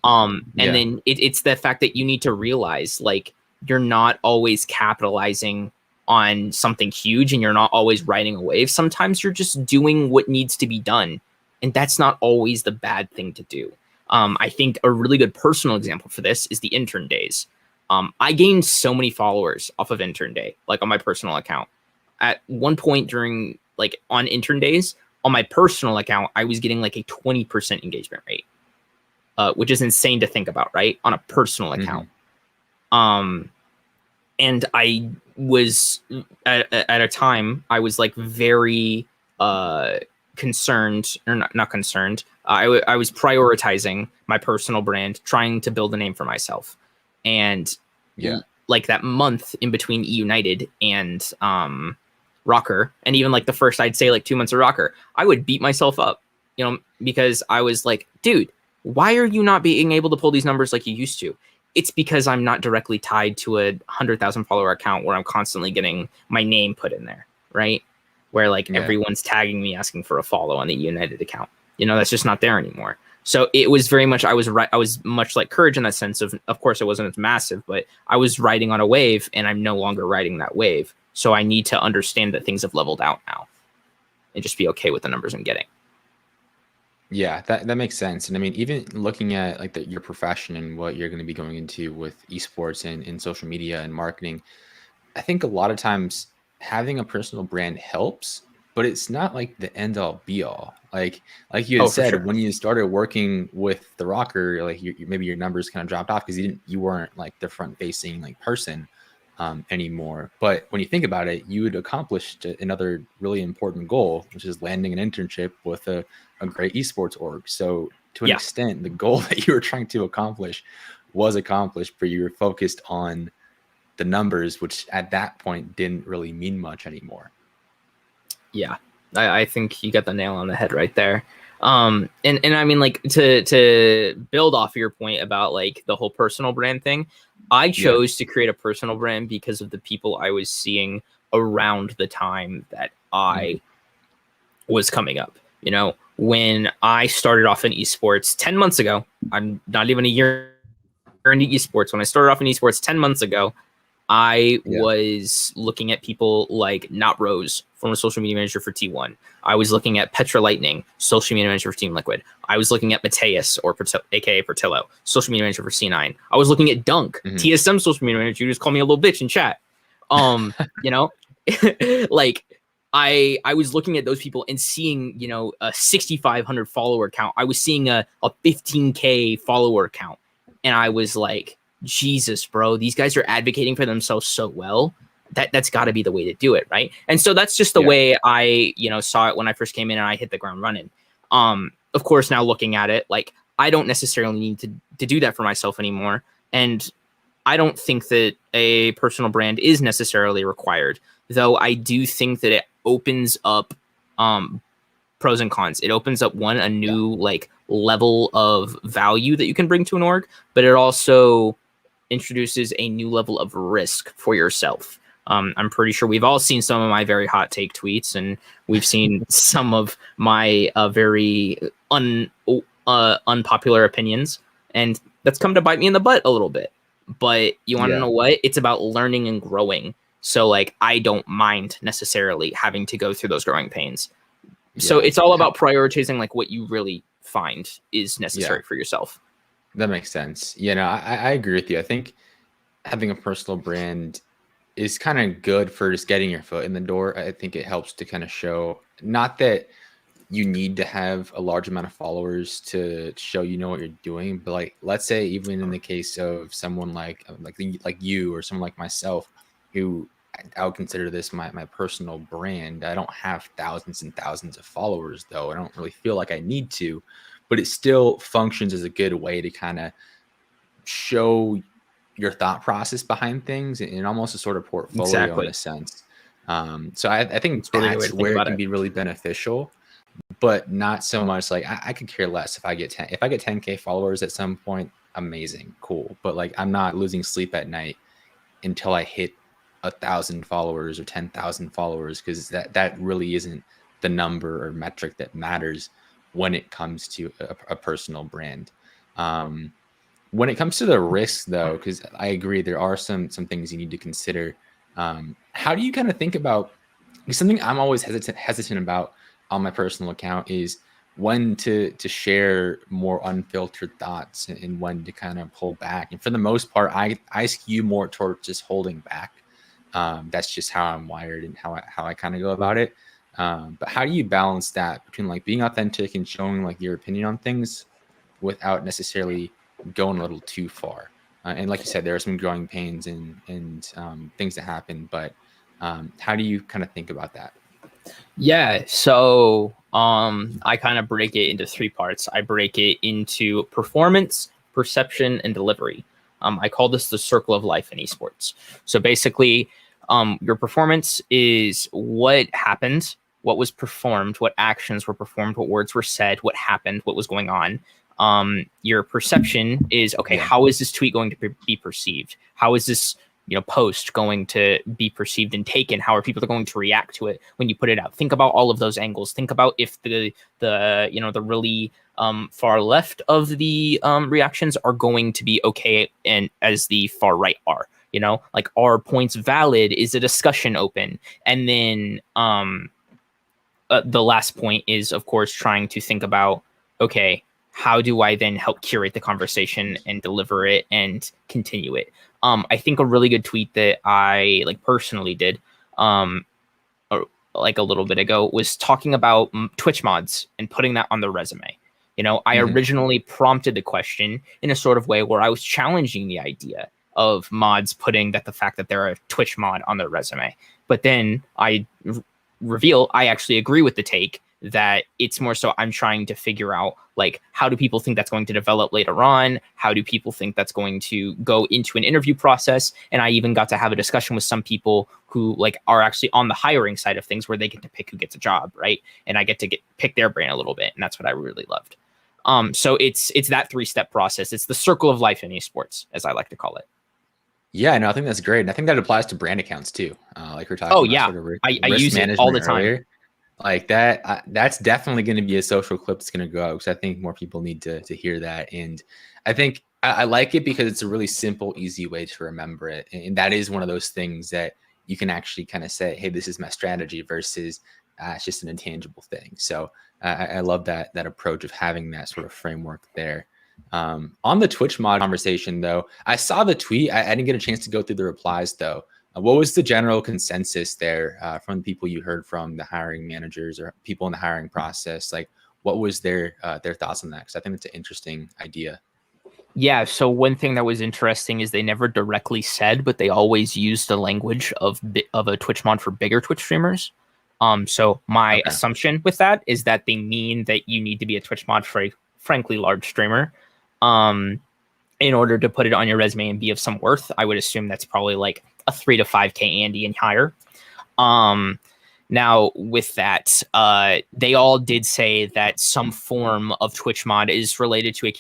And then it's the fact that you need to realize, like, you're not always capitalizing on something huge and you're not always riding a wave. Sometimes you're just doing what needs to be done. And that's not always the bad thing to do. I think a really good personal example for this is the intern days. I gained so many followers off of intern day, like on my personal account. At one point during, like, on intern days, on my personal account, I was getting like a 20% engagement rate, which is insane to think about, right? On a personal account. And I was at a time I was like very concerned, or not concerned. I was prioritizing my personal brand, trying to build a name for myself. And like that month in between E United and Rocker, and even like the first, I'd say like 2 months of Rocker, I would beat myself up, because I was like, dude, why are you not being able to pull these numbers like you used to? It's because I'm not directly tied to a 100,000 follower account where I'm constantly getting my name put in there, right? Where like everyone's tagging me asking for a follow on the United account. That's just not there anymore. So it was very much, I was much like Courage in that sense of course it wasn't as massive, but I was riding on a wave and I'm no longer riding that wave. So I need to understand that things have leveled out now and just be okay with the numbers I'm getting. Yeah, that makes sense. And I mean, even looking at like your profession and what you're going to be going into with esports and social media and marketing, I think a lot of times having a personal brand helps, but it's not like the end all be all. Like you had Oh, for said, sure. when you started working with the Rocker, like maybe your numbers kind of dropped off because you weren't like the front facing like person anymore. But when you think about it, you had accomplished another really important goal, which is landing an internship with a great esports org. So to an Yeah. extent, the goal that you were trying to accomplish was accomplished, but you were focused on the numbers, which at that point didn't really mean much anymore. Yeah, I think you got the nail on the head right there. And I mean, like, to build off your point about like the whole personal brand thing, I chose to create a personal brand because of the people I was seeing around the time that I was coming up. You know, when I started off in esports 10 months ago, I'm not even a year into esports. When I started off in esports 10 months ago, I was looking at people like Not Rose, former social media manager for T1. I was looking at Petra Lightning, social media manager for Team Liquid. I was looking at Mateus, or aka Portillo, social media manager for C9. I was looking at Dunk, TSM social media manager, who just called me a little bitch in chat. You know, like I was looking at those people and seeing, you know, a 6,500 follower count. I was seeing a 15K follower count, and I was like, Jesus, bro, these guys are advocating for themselves so well. That's got to be the way to do it, right? And so that's just the way I, you know, saw it when I first came in and I hit the ground running. Of course, now looking at it, like I don't necessarily need to do that for myself anymore, and I don't think that a personal brand is necessarily required. Though I do think that it opens up pros and cons. It opens up a new like level of value that you can bring to an org, but it also introduces a new level of risk for yourself. I'm pretty sure we've all seen some of my very hot take tweets, and we've seen some of my very unpopular opinions, and that's come to bite me in the butt a little bit. But you want to know what? It's about learning and growing. So like, I don't mind necessarily having to go through those growing pains. So it's all about prioritizing like what you really find is necessary for yourself. That makes sense. You know, I agree with you. I think having a personal brand is kind of good for just getting your foot in the door. I think it helps to kind of show, not that you need to have a large amount of followers to show you know what you're doing, but like, let's say even in the case of someone like you or someone like myself, who I would consider this my personal brand. I don't have thousands and thousands of followers, though. I don't really feel like I need to, but it still functions as a good way to kind of show your thought process behind things and almost a sort of portfolio in a sense. So I think that's where it can be really beneficial, but not so much like I could care less if I get 10K followers at some point. Amazing, cool, but like I'm not losing sleep at night until I hit 1,000 followers or 10,000 followers, because that really isn't the number or metric that matters when it comes to a personal brand. When it comes to the risks, though, because I agree there are some things you need to consider. How do you kind of think about something I'm always hesitant about on my personal account is when to share more unfiltered thoughts and when to kind of pull back. And for the most part, I skew more towards just holding back. That's just how I'm wired and how I kind of go about it. But how do you balance that between like being authentic and showing like your opinion on things without necessarily going a little too far? And like you said, there are some growing pains and things that happen, but how do you kind of think about that? Yeah, so I kind of break it into three parts. I break it into performance, perception, and delivery. I call this the circle of life in esports. So basically, your performance is what happened, what was performed, what actions were performed, what words were said, what happened, what was going on. Your perception is, okay, how is this tweet going to be perceived? How is this post going to be perceived and taken? How are people going to react to it when you put it out? Think about all of those angles. Think about if the really far left of the reactions are going to be okay, and as the far right are. Like, are points valid? Is a discussion open? And then the last point is, of course, trying to think about, okay, how do I then help curate the conversation and deliver it and continue it? I think a really good tweet that I personally did or, a little bit ago was talking about Twitch mods and putting that on the resume. I originally prompted the question in a sort of way where I was challenging the idea of mods putting the fact that they're a Twitch mod on their resume. But then I reveal I actually agree with the take that it's more so I'm trying to figure out, how do people think that's going to develop later on? How do people think that's going to go into an interview process? And I even got to have a discussion with some people who are actually on the hiring side of things, where they get to pick who gets a job, right? And I get to pick their brain a little bit, and that's what I really loved. So it's that 3-step process. It's the circle of life in esports, as I like to call it. Yeah, no, I think that's great. And I think that applies to brand accounts too. Like we're talking about sort of I use it all the time. Earlier. Like that, that's definitely going to be a social clip that's going to go out, because I think more people need to hear that. And I think I like it because it's a really simple, easy way to remember it. And that is one of those things that you can actually kind of say, hey, this is my strategy, versus it's just an intangible thing. So I love that approach of having that sort of framework there. On the Twitch mod conversation, though, I saw the tweet. I didn't get a chance to go through the replies, though. What was the general consensus there from the people you heard from, the hiring managers or people in the hiring process? What was their thoughts on that? Because I think it's an interesting idea. Yeah. So one thing that was interesting is they never directly said, but they always used the language of a Twitch mod for bigger Twitch streamers. So my assumption with that is that they mean that you need to be a Twitch mod for a frankly large streamer. In order to put it on your resume and be of some worth. I would assume that's probably a 3 to 5K Andy and higher. Now with that, they all did say that some form of Twitch mod is related to a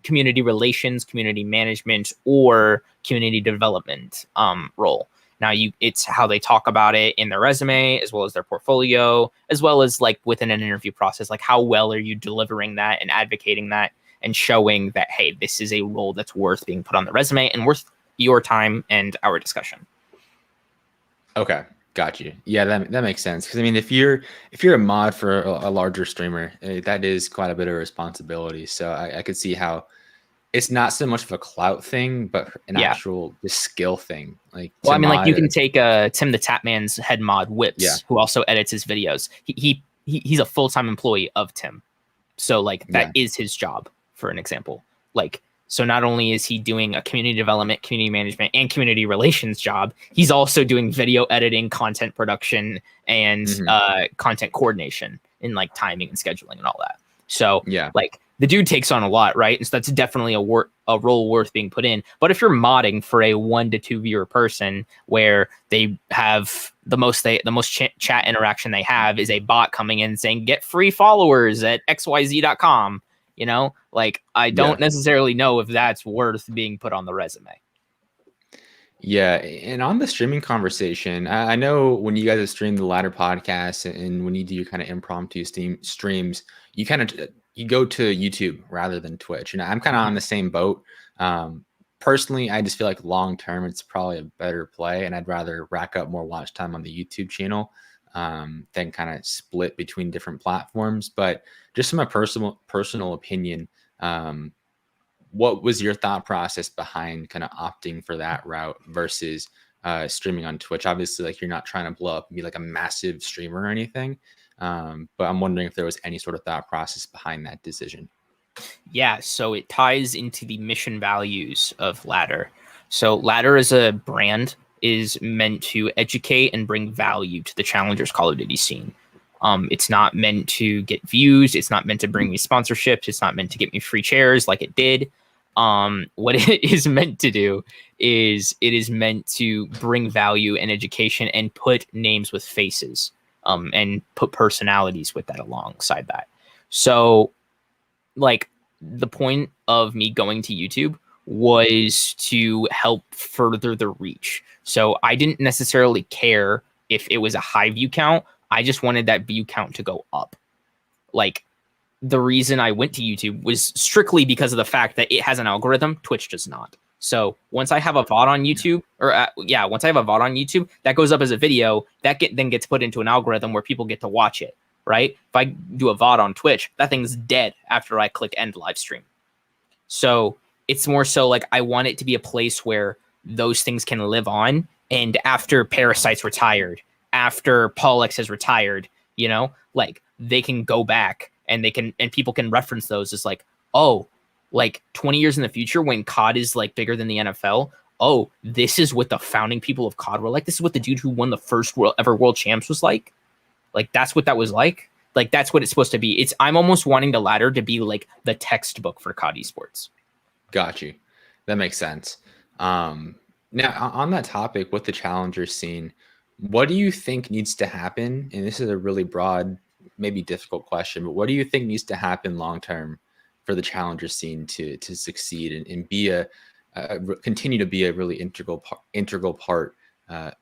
community relations, community management, or community development role. Now it's how they talk about it in their resume, as well as their portfolio, as well as within an interview process, how well are you delivering that and advocating that and showing that, hey, this is a role that's worth being put on the resume and worth your time and our discussion. Okay, got you. Yeah, that makes sense. Because I mean, if you're a mod for a larger streamer, that is quite a bit of responsibility. So I could see how it's not so much of a clout thing, but an actual just skill thing. Well, I mean, you can take Tim the Tapman's head mod Whips, who also edits his videos. He's a full-time employee of Tim, so that is his job. For an example, so not only is he doing a community development, community management, and community relations job, he's also doing video editing, content production, and content coordination in timing and scheduling and all that. So the dude takes on a lot, right? And so that's definitely a role worth being put in. But if you're modding for a 1 to 2 viewer person, where they have the most chat interaction they have is a bot coming in saying get free followers at xyz.com. I don't necessarily know if that's worth being put on the resume. Yeah. And on the streaming conversation, I know when you guys have streamed the Ladder podcast and when you do your kind of impromptu streams, you go to YouTube rather than Twitch. And I'm kind of on the same boat. Personally, I just feel like long term, it's probably a better play. And I'd rather rack up more watch time on the YouTube channel than kind of split between different platforms. But just from my personal opinion, what was your thought process behind kind of opting for that route versus streaming on Twitch? Obviously, you're not trying to blow up and be a massive streamer or anything. But I'm wondering if there was any sort of thought process behind that decision. Yeah, so it ties into the mission values of Ladder. So Ladder as a brand is meant to educate and bring value to the Challengers Call of Duty scene. It's not meant to get views. It's not meant to bring me sponsorships. It's not meant to get me free chairs like it did. What it is meant to do is it is meant to bring value and education and put names with faces, and put personalities with that alongside that. So the point of me going to YouTube was to help further the reach. So I didn't necessarily care if it was a high view count. I just wanted that view count to go up. Like, the reason I went to YouTube was strictly because of the fact that it has an algorithm. Twitch does not. So once I have a VOD on YouTube, once I have a VOD on YouTube, that goes up as a video, that then gets put into an algorithm where people get to watch it, right? If I do a VOD on Twitch, that thing's dead after I click end live stream. So it's more so like I want it to be a place where those things can live on. And after Parasite's retired, after Pollux has retired, you know, like they can go back and people can reference those as like, oh, like 20 years in the future when COD is like bigger than the NFL. Oh, this is what the founding people of COD were like. This is what the dude who won the first ever world champs was like. Like, that's what that was like. Like, that's what it's supposed to be. I'm almost wanting the ladder to be like the textbook for COD esports. Got you. That makes sense. Now, on that topic with the challenger scene, what do you think needs to happen? And this is a really broad, maybe difficult question, but what do you think needs to happen long term for the challenger scene to succeed and be continue to be a really integral part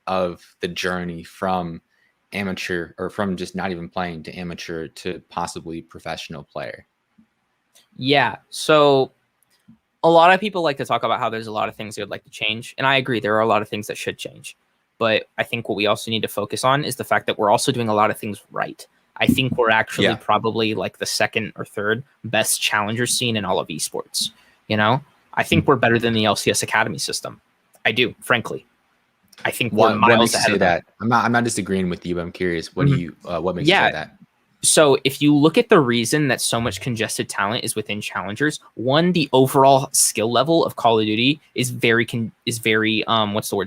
of the journey from amateur, or from just not even playing, to amateur to possibly professional player? Yeah. So a lot of people like to talk about how there's a lot of things they would like to change. And I agree, there are a lot of things that should change. But I think what we also need to focus on is the fact that we're also doing a lot of things right. I think we're actually probably like the second or third best challenger scene in all of esports. You know, I think we're better than the LCS Academy system. I do, frankly. I think we're miles ahead of that. I'm not disagreeing with you, but I'm curious. What do you? What makes you say that? So if you look at the reason that so much congested talent is within challengers, one, the overall skill level of Call of Duty is very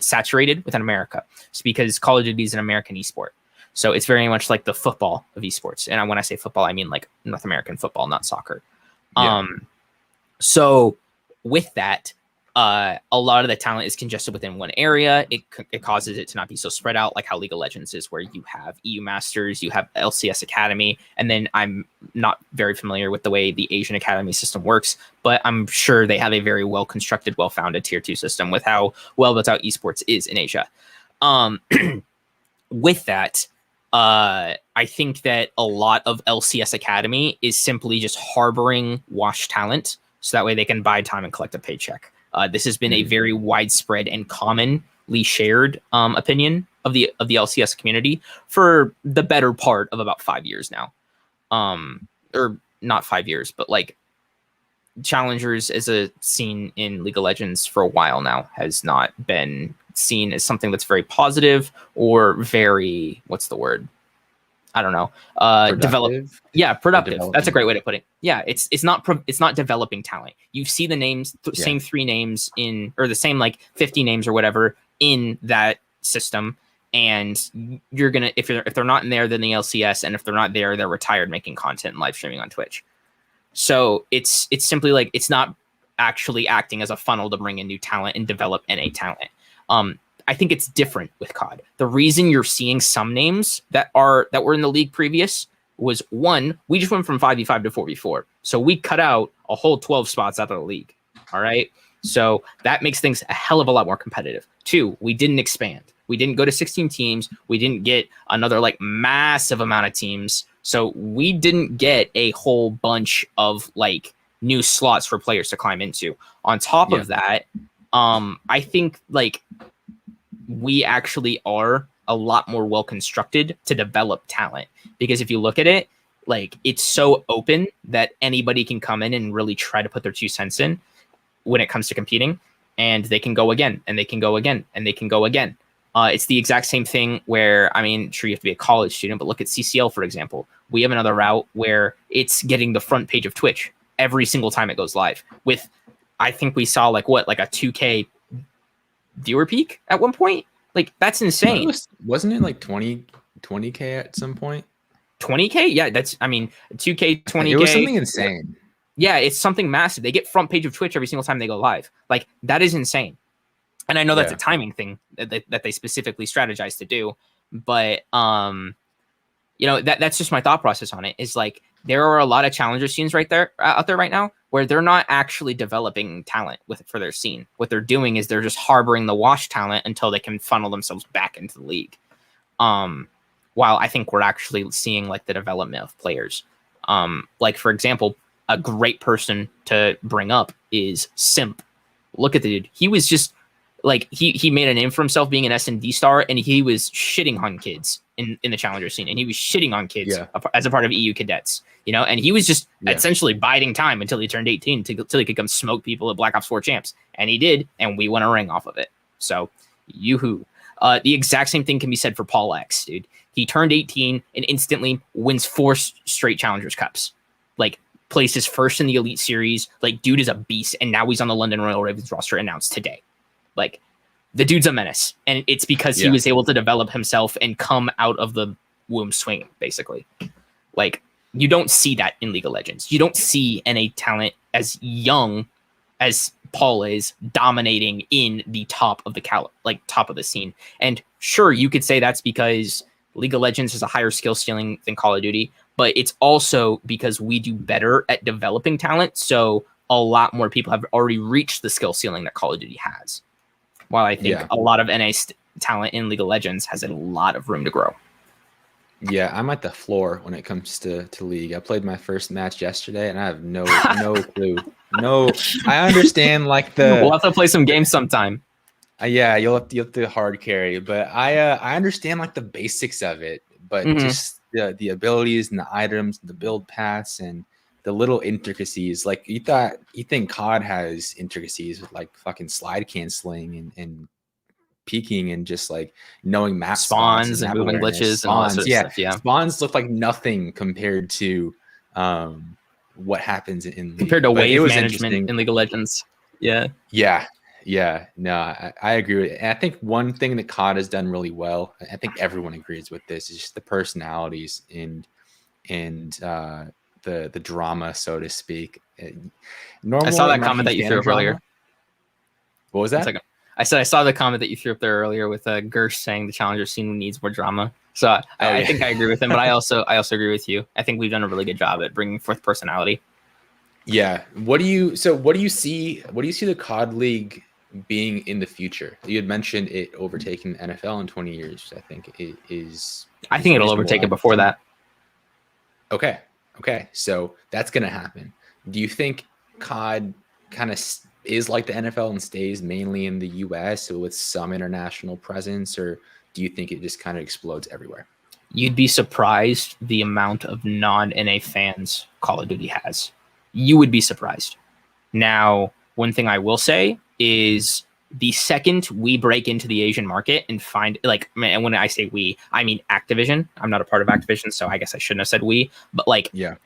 saturated within America. It's because Call of Duty is an American esport. So it's very much like the football of esports. And when I say football, I mean like North American football, not soccer. Yeah. So with that, a lot of the talent is congested within one area. It causes it to not be so spread out, like how League of Legends is, where you have EU Masters, you have LCS Academy, and then I'm not very familiar with the way the Asian Academy system works, but I'm sure they have a very well constructed, well founded tier 2 system with how well built out esports is in Asia. With that, I think that a lot of LCS Academy is simply just harboring wash talent, so that way they can buy time and collect a paycheck. This has been a very widespread and commonly shared opinion of the LCS community for the better part of about 5 years now. Or not 5 years, but like challengers as a scene in League of Legends for a while now has not been seen as something that's very positive or very, what's the word? I don't know. Productive. That's a great way to put it. Yeah, it's not developing talent. You see the names, same 3 names or the same like 50 names or whatever in that system, and you're gonna if they're not in there, then the LCS, and if they're not there, they're retired making content and live streaming on Twitch. So it's simply like it's not actually acting as a funnel to bring in new talent and develop NA talent. I think it's different with COD. The reason you're seeing some names that were in the league previous was, one, we just went from 5v5 to 4v4. So we cut out a whole 12 spots out of the league. All right. So that makes things a hell of a lot more competitive. 2, we didn't expand. We didn't go to 16 teams. We didn't get another like massive amount of teams. So we didn't get a whole bunch of like new slots for players to climb into. On top of that, I think like we actually are a lot more well constructed to develop talent, because if you look at it, like it's so open that anybody can come in and really try to put their 2 cents in when it comes to competing, and they can go again and they can go again and they can go again. It's the exact same thing where, I mean, sure, you have to be a college student, but look at CCL, for example. We have another route where it's getting the front page of Twitch every single time it goes live with, I think we saw like a 2K viewer peak at one point. Like, that's insane. Wasn't it like 20K at some point? 20K? Yeah, that's, I mean, 2K, 20K. It was something insane. Yeah, it's something massive. They get front page of Twitch every single time they go live. Like, that is insane. And I know that's a timing thing that they specifically strategize to do. But, you know, that's just my thought process on it, is like, there are a lot of challenger scenes out there right now where they're not actually developing talent for their scene. What they're doing is they're just harboring the wash talent until they can funnel themselves back into the league. While I think we're actually seeing like the development of players. Like for example, a great person to bring up is Simp. Look at the dude. He was just like he made a name for himself being an S&D star, and he was shitting on kids in the challenger scene, and he was shitting on kids as a part of EU cadets, you know, and he was just essentially biding time until he turned 18 until he could come smoke people at Black Ops 4 champs, and he did, and we won a ring off of it. So, yoo-hoo. The exact same thing can be said for Paul X, dude. He turned 18 and instantly wins 4 straight Challengers Cups. Like, places first in the Elite Series. Like, dude is a beast, and now he's on the London Royal Ravens roster announced today. Like, the dude's a menace, and it's because he was able to develop himself and come out of the womb swinging, basically. Like, you don't see that in League of Legends. You don't see NA talent as young as Paul is dominating in the top of the top of the scene. And sure, you could say that's because League of Legends has a higher skill ceiling than Call of Duty, but it's also because we do better at developing talent. So a lot more people have already reached the skill ceiling that Call of Duty has. While I think a lot of NA talent in League of Legends has a lot of room to grow. Yeah, I'm at the floor when it comes to League. I played my first match yesterday, and I have no clue. No, I understand like We'll have to play some games sometime. Yeah, you'll have to hard carry, but I understand like the basics of it, but just the abilities and the items, the build paths, and the little intricacies. Like you think COD has intricacies with like fucking slide canceling and peeking and just like knowing map spawns and moving glitches and all that sort of stuff. Yeah, spawns look like nothing compared to what happens in League. Compared to wave management in League of Legends. Yeah. No, I agree with it. And I think one thing that COD has done really well, I think everyone agrees with this, is just the personalities and the drama, so to speak. Normally, I saw that comment that you threw up earlier. What was that? I saw the comment that you threw up there earlier with Gersh saying the challenger scene needs more drama. So I think I agree with him, but I also agree with you. I think we've done a really good job at bringing forth personality. Yeah. What do you see the COD League being in the future? You had mentioned it overtaking the NFL in 20 years. I think it is. I think it'll overtake it before that. Okay. So that's going to happen. Do you think COD kind of is like the NFL and stays mainly in the US with some international presence, or do you think it just kind of explodes everywhere? You'd be surprised the amount of non-NA fans Call of Duty has. You would be surprised. Now, one thing I will say is the second we break into the Asian market and find, like, and when I say we, I mean Activision. I'm not a part of Activision, so I guess I shouldn't have said we. But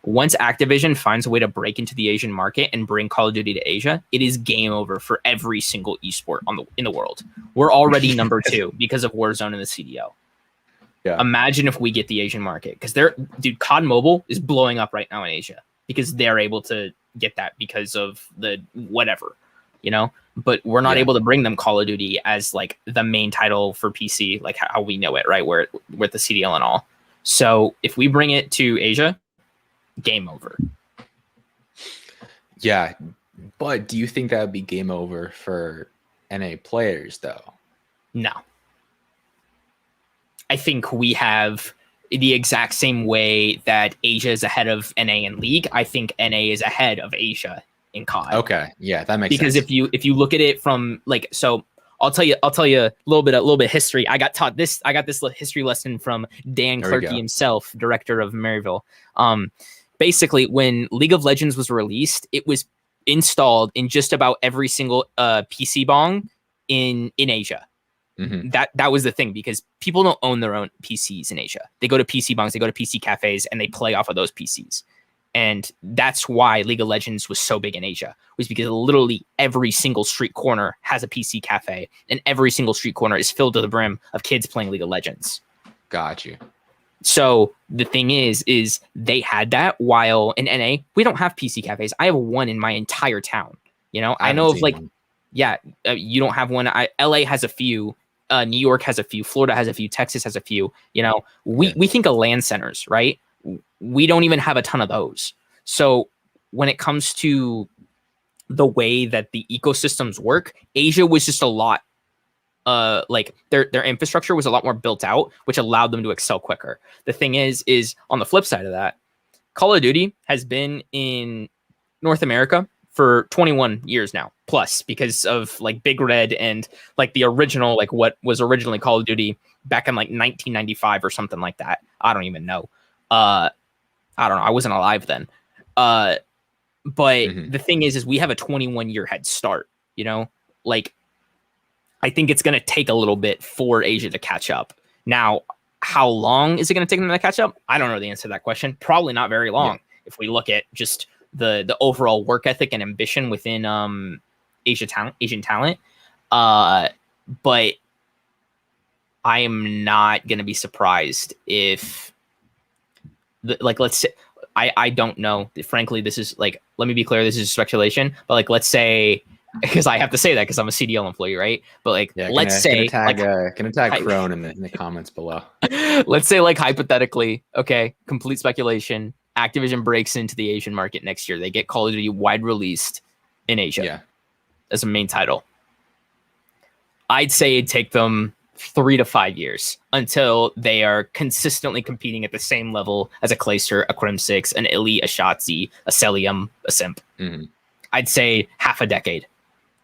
once Activision finds a way to break into the Asian market and bring Call of Duty to Asia, it is game over for every single esport in the world. We're already number 2 because of Warzone and the CDO. Yeah. Imagine if we get the Asian market, because COD Mobile is blowing up right now in Asia because they're able to get that because of the whatever, you know. But we're not able to bring them Call of Duty as like the main title for PC, like how we know it, right? Where with the CDL and all. So if we bring it to Asia, game over. Yeah, but do you think that would be game over for NA players though? No. I think we have the exact same way that Asia is ahead of NA in League. I think NA is ahead of Asia in COD. Okay, yeah, that makes sense. Because if you look at it from like, so I'll tell you a little bit of history. I got this history lesson from Dan Clerkey himself, director of Maryville. Basically, when League of Legends was released, it was installed in just about every single PC bong in Asia. Mm-hmm. That was the thing, because people don't own their own PCs in Asia. They go to PC bongs, they go to PC cafes, and they play off of those PCs. And that's why League of Legends was so big in Asia, was because literally every single street corner has a PC cafe, and every single street corner is filled to the brim of kids playing League of Legends. Got you. So the thing is they had that, while in NA, we don't have PC cafes. I have one in my entire town. You know, I know of like, one. You don't have one. LA has a few. New York has a few. Florida has a few. Texas has a few. You know, we think of LAN centers, right? We don't even have a ton of those. So when it comes to the way that the ecosystems work, Asia was just a lot like their infrastructure was a lot more built out, which allowed them to excel quicker. The thing is on the flip side of that, Call of Duty has been in North America for 21 years now plus, because of like Big Red and like the original, like what was originally Call of Duty back in like 1995 or something like that. I don't even know. I don't know. I wasn't alive then. But the thing is we have a 21-year head start, you know, like I think it's going to take a little bit for Asia to catch up. Now, how long is it going to take them to catch up? I don't know the answer to that question. Probably not very long. Yeah. If we look at just the overall work ethic and ambition within Asian talent. But I am not going to be surprised if, like, let's say, I don't know. Frankly, this is like, let me be clear, this is speculation. But like, let's say, because I have to say that because I'm a CDL employee, right? But like, let's say, can tag Crone in the comments below. Let's say, like, hypothetically, okay, complete speculation, Activision breaks into the Asian market next year. They get Call of Duty wide released in Asia as a main title. I'd say it'd take them 3 to 5 years until they are consistently competing at the same level as a Clayster, a Crim6, an Illy, a Shotzi, a Celium, a Simp. I'd say half a decade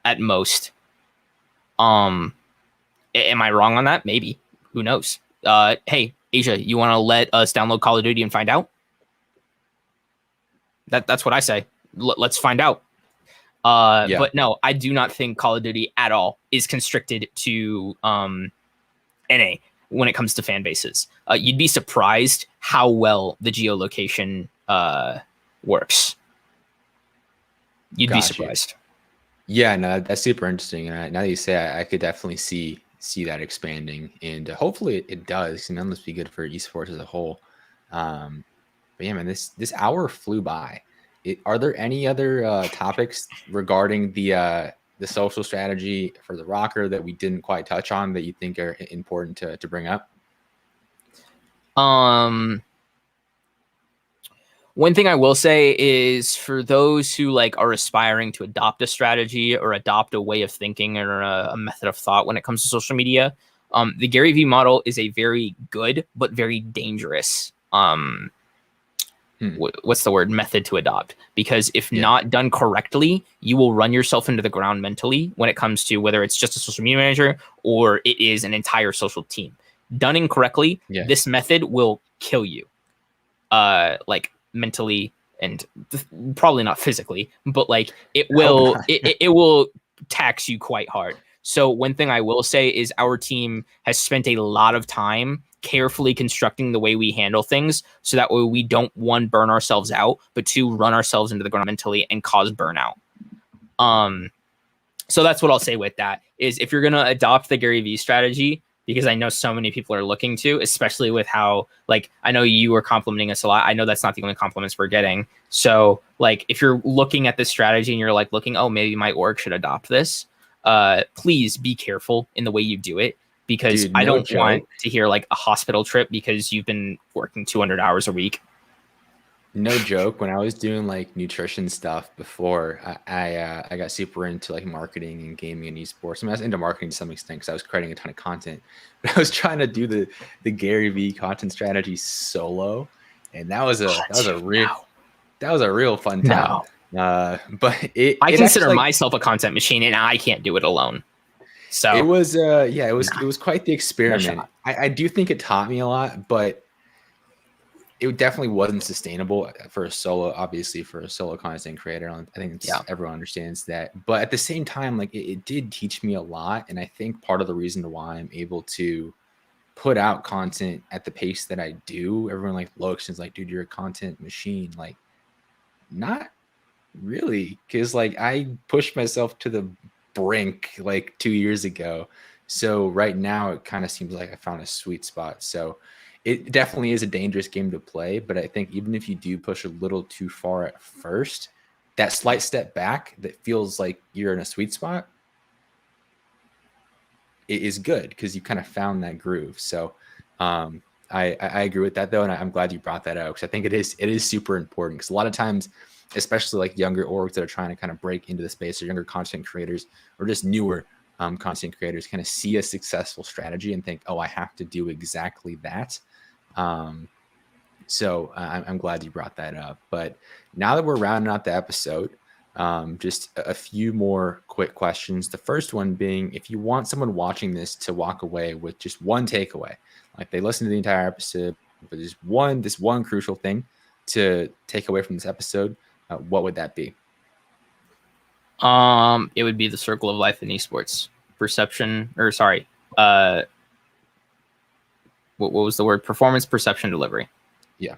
at most. Am I wrong on that? Maybe. Who knows? Hey, Asia, you want to let us download Call of Duty and find out? That's what I say. Let's find out. But no, I do not think Call of Duty at all is constricted to NA when it comes to fan bases. You'd be surprised how well the geolocation works. You'd be surprised. Yeah, no, that's super interesting. And now that you say it, I could definitely see that expanding, and hopefully it does. And that must be good for esports as a whole. But yeah, man, this hour flew by. Are there any other topics regarding the social strategy for the rocker that we didn't quite touch on that you think are important to bring up? One thing I will say is, for those who like are aspiring to adopt a strategy or adopt a way of thinking or a method of thought when it comes to social media, the Gary Vee model is a very good but very dangerous what's the word, method to adopt, because if not done correctly, you will run yourself into the ground mentally when it comes to whether it's just a social media manager or it is an entire social team. Done incorrectly, this method will kill you, like mentally, and probably not physically, but like it will it will tax you quite hard. So one thing I will say is our team has spent a lot of time carefully constructing the way we handle things, so that way we don't, one, burn ourselves out, but two, run ourselves into the ground mentally and cause burnout. So that's what I'll say with that, is if you're going to adopt the Gary Vee strategy, because I know so many people are looking to, especially with how, like, I know you were complimenting us a lot. I know that's not the only compliments we're getting. So like, if you're looking at this strategy and you're like looking, oh, maybe my org should adopt this, please be careful in the way you do it. Because I don't want to hear like a hospital trip because you've been working 200 hours a week. No joke. When I was doing like nutrition stuff before, I got super into like marketing and gaming and esports. I mean, I was into marketing to some extent because I was creating a ton of content. But I was trying to do the Gary Vee content strategy solo, and that was a real fun time. But I consider myself a content machine, and I can't do it alone. So it was it was quite the experiment. No, I do think it taught me a lot, but it definitely wasn't sustainable for a solo, obviously for a solo content creator. I think everyone understands that. But at the same time, like it did teach me a lot. And I think part of the reason why I'm able to put out content at the pace that I do, everyone like looks and is like, dude, you're a content machine. Like, not really, because like I pushed myself to the brink like 2 years ago. So right now it kind of seems like I found a sweet spot. So it definitely is a dangerous game to play, but I think even if you do push a little too far at first, that slight step back that feels like you're in a sweet spot, it is good because you kind of found that groove. So I agree with that though, and I'm glad you brought that out, because I think it is super important, because a lot of times especially like younger orgs that are trying to kind of break into the space, or younger content creators, or just newer content creators, kind of see a successful strategy and think, oh, I have to do exactly that. So I'm glad you brought that up. But now that we're rounding out the episode, just a few more quick questions. The first one being, if you want someone watching this to walk away with just one takeaway, like they listen to the entire episode, but there's this one crucial thing to take away from this episode, what would that be? It would be the circle of life in esports. What was the word? Performance, perception, delivery. Yeah.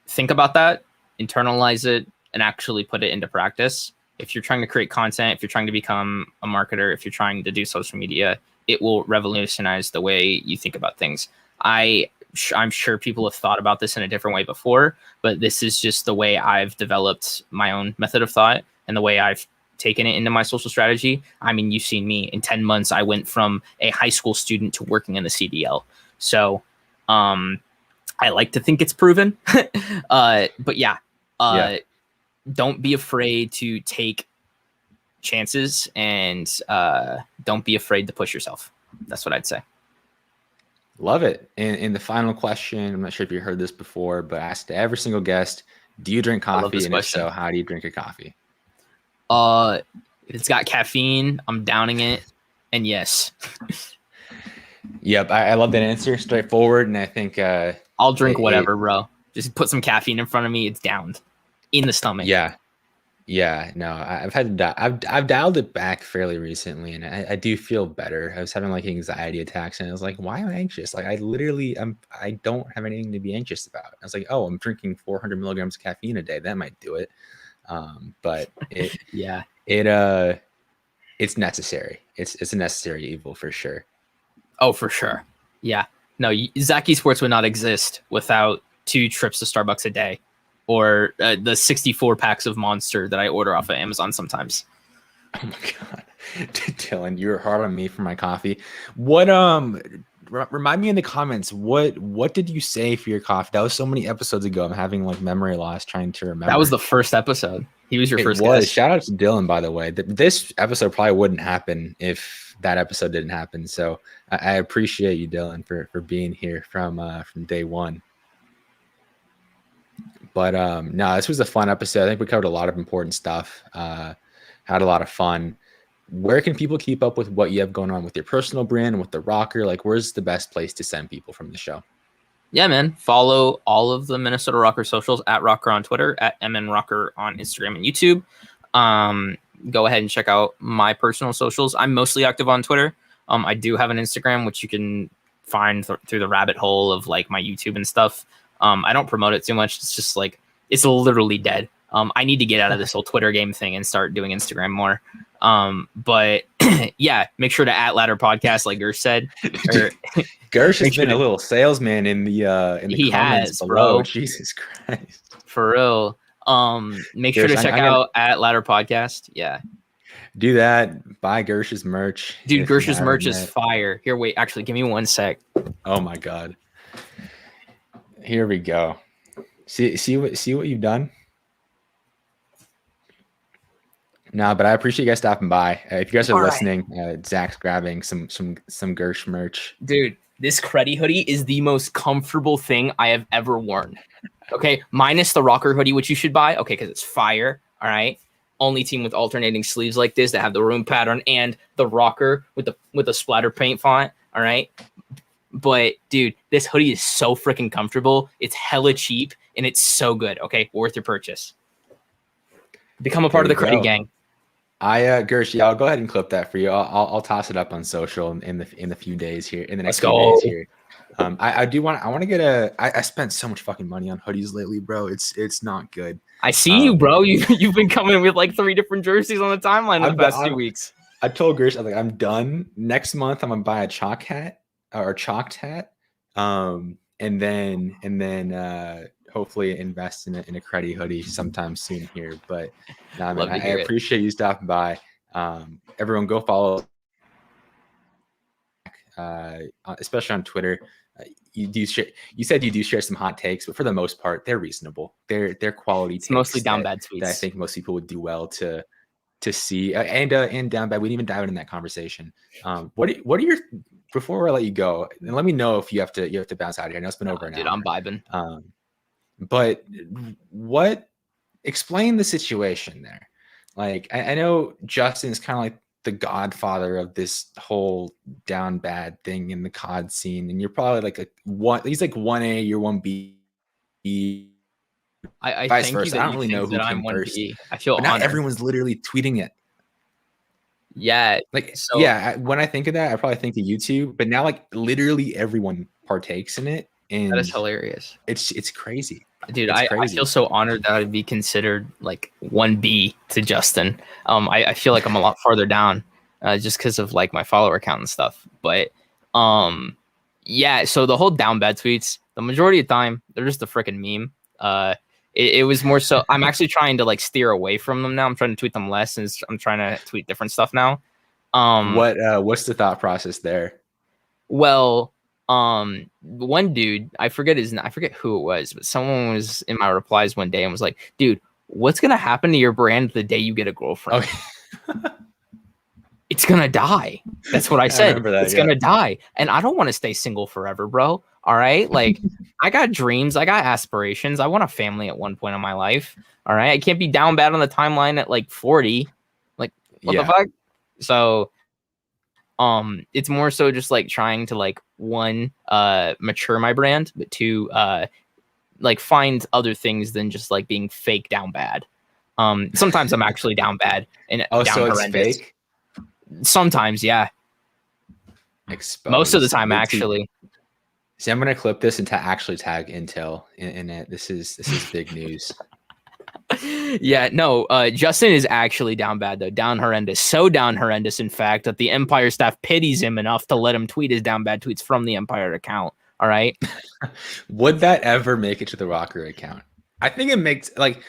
Think about that, internalize it, and actually put it into practice. If you're trying to create content, if you're trying to become a marketer, if you're trying to do social media, it will revolutionize the way you think about things. I'm sure people have thought about this in a different way before, but this is just the way I've developed my own method of thought and the way I've taken it into my social strategy. I mean, you've seen me. In 10 months, I went from a high school student to working in the CDL. So I like to think it's proven. But yeah, don't be afraid to take chances, and don't be afraid to push yourself. That's what I'd say. Love it. And the final question, I'm not sure if you heard this before, but I asked every single guest, do you drink coffee? And if so, how do you drink your coffee? If it's got caffeine, I'm downing it. And yes. Yep. I love that answer. Straightforward. And I think I'll drink whatever, bro. Just put some caffeine in front of me. It's downed in the stomach. Yeah. Yeah, no, I've dialed it back fairly recently, and I do feel better. I was having like anxiety attacks, and I was like, why am I anxious? Like I don't have anything to be anxious about. I was like, oh, I'm drinking 400 milligrams of caffeine a day. That might do it. But it it's necessary. It's a necessary evil for sure. Oh, for sure. Yeah. No, Zach Esports would not exist without 2 trips to Starbucks a day. Or the 64 packs of Monster that I order off of Amazon sometimes. Oh my god, Dylan, you're hard on me for my coffee. What remind me in the comments, what did you say for your coffee? That was so many episodes ago. I'm having like memory loss trying to remember. That was the first episode. He was your first guest. Shout out to Dylan, by the way. This episode probably wouldn't happen if that episode didn't happen. So I appreciate you, Dylan, for being here from day one. But no, this was a fun episode. I think we covered a lot of important stuff. Had a lot of fun. Where can people keep up with what you have going on with your personal brand and with the Rocker? Like, where's the best place to send people from the show? Yeah, man. Follow all of the Minnesota Rocker socials, at Rocker on Twitter, at MN Rocker on Instagram and YouTube. Go ahead and check out my personal socials. I'm mostly active on Twitter. I do have an Instagram, which you can find through the rabbit hole of like my YouTube and stuff. I don't promote it too much. It's just like, it's literally dead. I need to get out of this whole Twitter game thing and start doing Instagram more. But yeah, make sure to @Ladder Podcast, like Gersh said. Gersh has been a little salesman in the comments below. Bro. Jesus Christ. For real. Make sure to check out @Ladder Podcast. Yeah. Do that. Buy Gersh's merch. Dude, Gersh's merch is fire. Here, wait, actually, give me 1 sec. Oh my god. Here we go. See what you've done. No, but I appreciate you guys stopping by. If you guys are listening, Zach's grabbing some Gersh merch. Dude, this Cruddy hoodie is the most comfortable thing I have ever worn. Okay, minus the Rocker hoodie, which you should buy. Okay, because it's fire. All right. Only team with alternating sleeves like this that have the room pattern, and the Rocker with the splatter paint font. All right. But dude, this hoodie is so freaking comfortable. It's hella cheap and it's so good. Okay, worth your purchase. Become a part of the Cruddy gang. Gersh, yeah, I'll go ahead and clip that for you. I'll toss it up on social in the few days here. In the next few days here. I want to get I spent so much fucking money on hoodies lately, bro. It's not good. I see you, bro. You've been coming with like 3 different jerseys on the timeline in the past 2 weeks. I told Gersh, I'm done. Next month I'm gonna buy a chalked hat. And then hopefully invest in a Cruddy hoodie sometime soon here. But no, man, I appreciate you stopping by. Everyone go follow, especially on Twitter. You said you do share some hot takes, but for the most part, they're reasonable. They're quality It's mostly takes down bad that I tweets. think most people would do well to see. And down bad. We didn't even dive into that conversation. What are your before I let you go, and let me know if you have to bounce out of here. I know it's been over an Dude, hour. I'm vibing. But what explain the situation there? Like I know Justin is kind of like the godfather of this whole down bad thing in the COD scene, and you're probably like he's like 1A, you're 1B, I vice thank you versa. I that don't you really know think who that I'm came first, 1B. I feel but now honored. everyone's literally tweeting it. Yeah. Like, So yeah, when I think of that, I probably think of YouTube, but now like literally everyone partakes in it, that is and hilarious. it's crazy. Dude, It's I feel crazy. so honored that I'd be considered like 1B to Justin. I feel like I'm a lot farther down just because of like my follower count and stuff. But yeah, so the whole down bad tweets, the majority of the time, they're just a freaking meme. It was more so I'm actually trying to like steer away from them now. I'm trying to tweet them less and I'm trying to tweet different stuff now. What's the thought process there? Well, one dude, I forget who it was, but someone was in my replies one day and was like, "Dude, what's gonna happen to your brand the day you get a girlfriend? Okay. It's gonna die." That's what I I said. remember that. It's Yeah. gonna die, and I don't want to stay single forever, bro. All right, like I got dreams, I got aspirations. I want a family at one point in my life. All right, I can't be down bad on the timeline at like 40. Like, what the Yeah. fuck? So it's more so just like trying to like one mature my brand, but two like find other things than just like being fake down bad. Sometimes I'm actually down bad and Oh, down so it's horrendous. fake? Sometimes, yeah. Most of the Exposed. time, Wait till actually. see, I'm gonna clip this and actually tag Intel in it. This is big news. Yeah, no, Justin is actually down bad though, down horrendous, so down horrendous, in fact, that the Empire staff pities him enough to let him tweet his down bad tweets from the Empire account. All right. Would that ever make it to the Rocker account? I think it makes like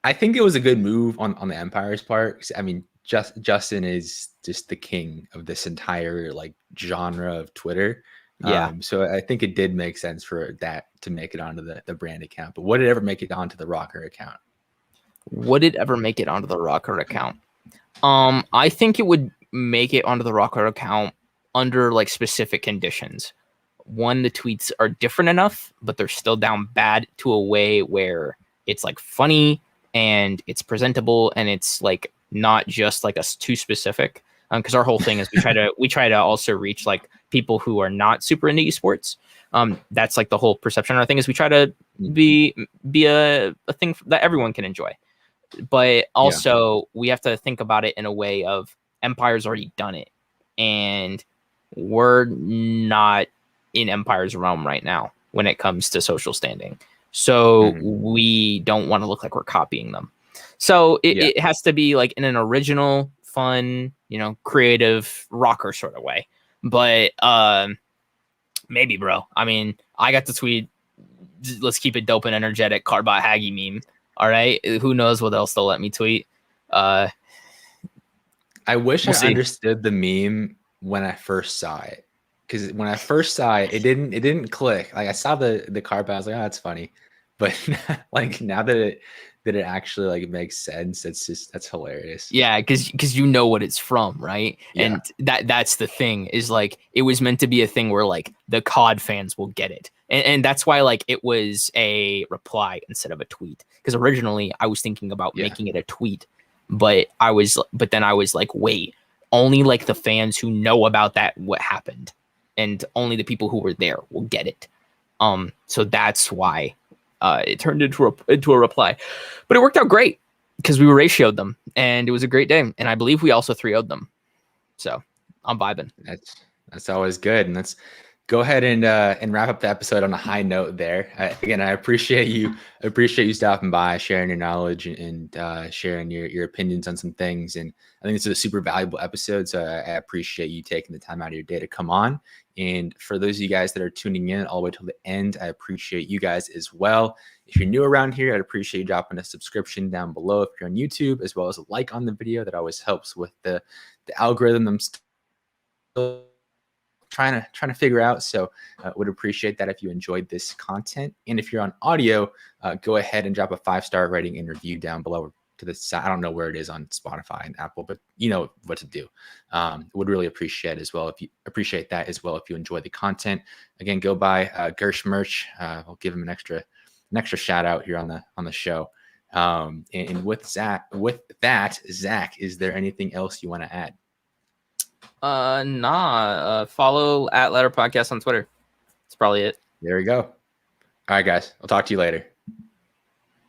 I think it was a good move on the Empire's part. I mean, Justin is just the king of this entire like genre of Twitter. Yeah. So I think it did make sense for that to make it onto the brand account. But would it ever make it onto the Rocker account? Would it ever make it onto the Rocker account? I think it would make it onto the Rocker account under like specific conditions. One, the tweets are different enough, but they're still down bad to a way where it's like funny and it's presentable and it's like not just like us too specific. Because our whole thing is we try to also reach like people who are not super into esports. That's like the whole perception. Our thing is we try to be a thing that everyone can enjoy. But also we have to think about it in a way of Empire's already done it, and we're not in Empire's realm right now when it comes to social standing. So we don't want to look like we're copying them. So it has to be like in an original, fun, creative rocker sort of way. But maybe, bro. I mean, I got to tweet, let's keep it dope and energetic, Carbot Haggy meme. All right. Who knows what else they'll let me tweet? I wish we'll I see. understood the meme when I first saw it. Because when I first saw it, it didn't click. Like I saw the card, I was like, oh, that's funny. But like now that it actually like makes sense, that's hilarious. Yeah, because you know what it's from, right? Yeah. And that's the thing, is like it was meant to be a thing where like the COD fans will get it. And that's why like it was a reply instead of a tweet. Because originally I was thinking about making it a tweet, but then I was like, wait, only like the fans who know about that what happened, and only the people who were there will get it. So that's why it turned into a reply, but it worked out great because we ratioed them and it was a great day. And I believe we also 3-0'd them. So I'm vibing. That's always good. And let's go ahead and wrap up the episode on a high note there. Again, I appreciate you stopping by, sharing your knowledge and sharing your opinions on some things. And I think this is a super valuable episode. So I appreciate you taking the time out of your day to come on. And for those of you guys that are tuning in all the way till the end, I appreciate you guys as well. If you're new around here, I'd appreciate you dropping a subscription down below if you're on YouTube, as well as a like on the video. That always helps with the algorithm. trying to figure out. So would appreciate that if you enjoyed this content. And if you're on audio, go ahead and drop a 5-star rating and review down below to the side. I don't know where it is on Spotify and Apple, but you know what to do. Would really appreciate as well if you appreciate that as well if you enjoy the content. Again, go buy Gersh merch. I'll give him an extra shout out here on the show. And with that, Zach, is there anything else you want to add? Follow @Ladder Podcast on Twitter. That's probably it. There we go. All right, guys. I'll talk to you later.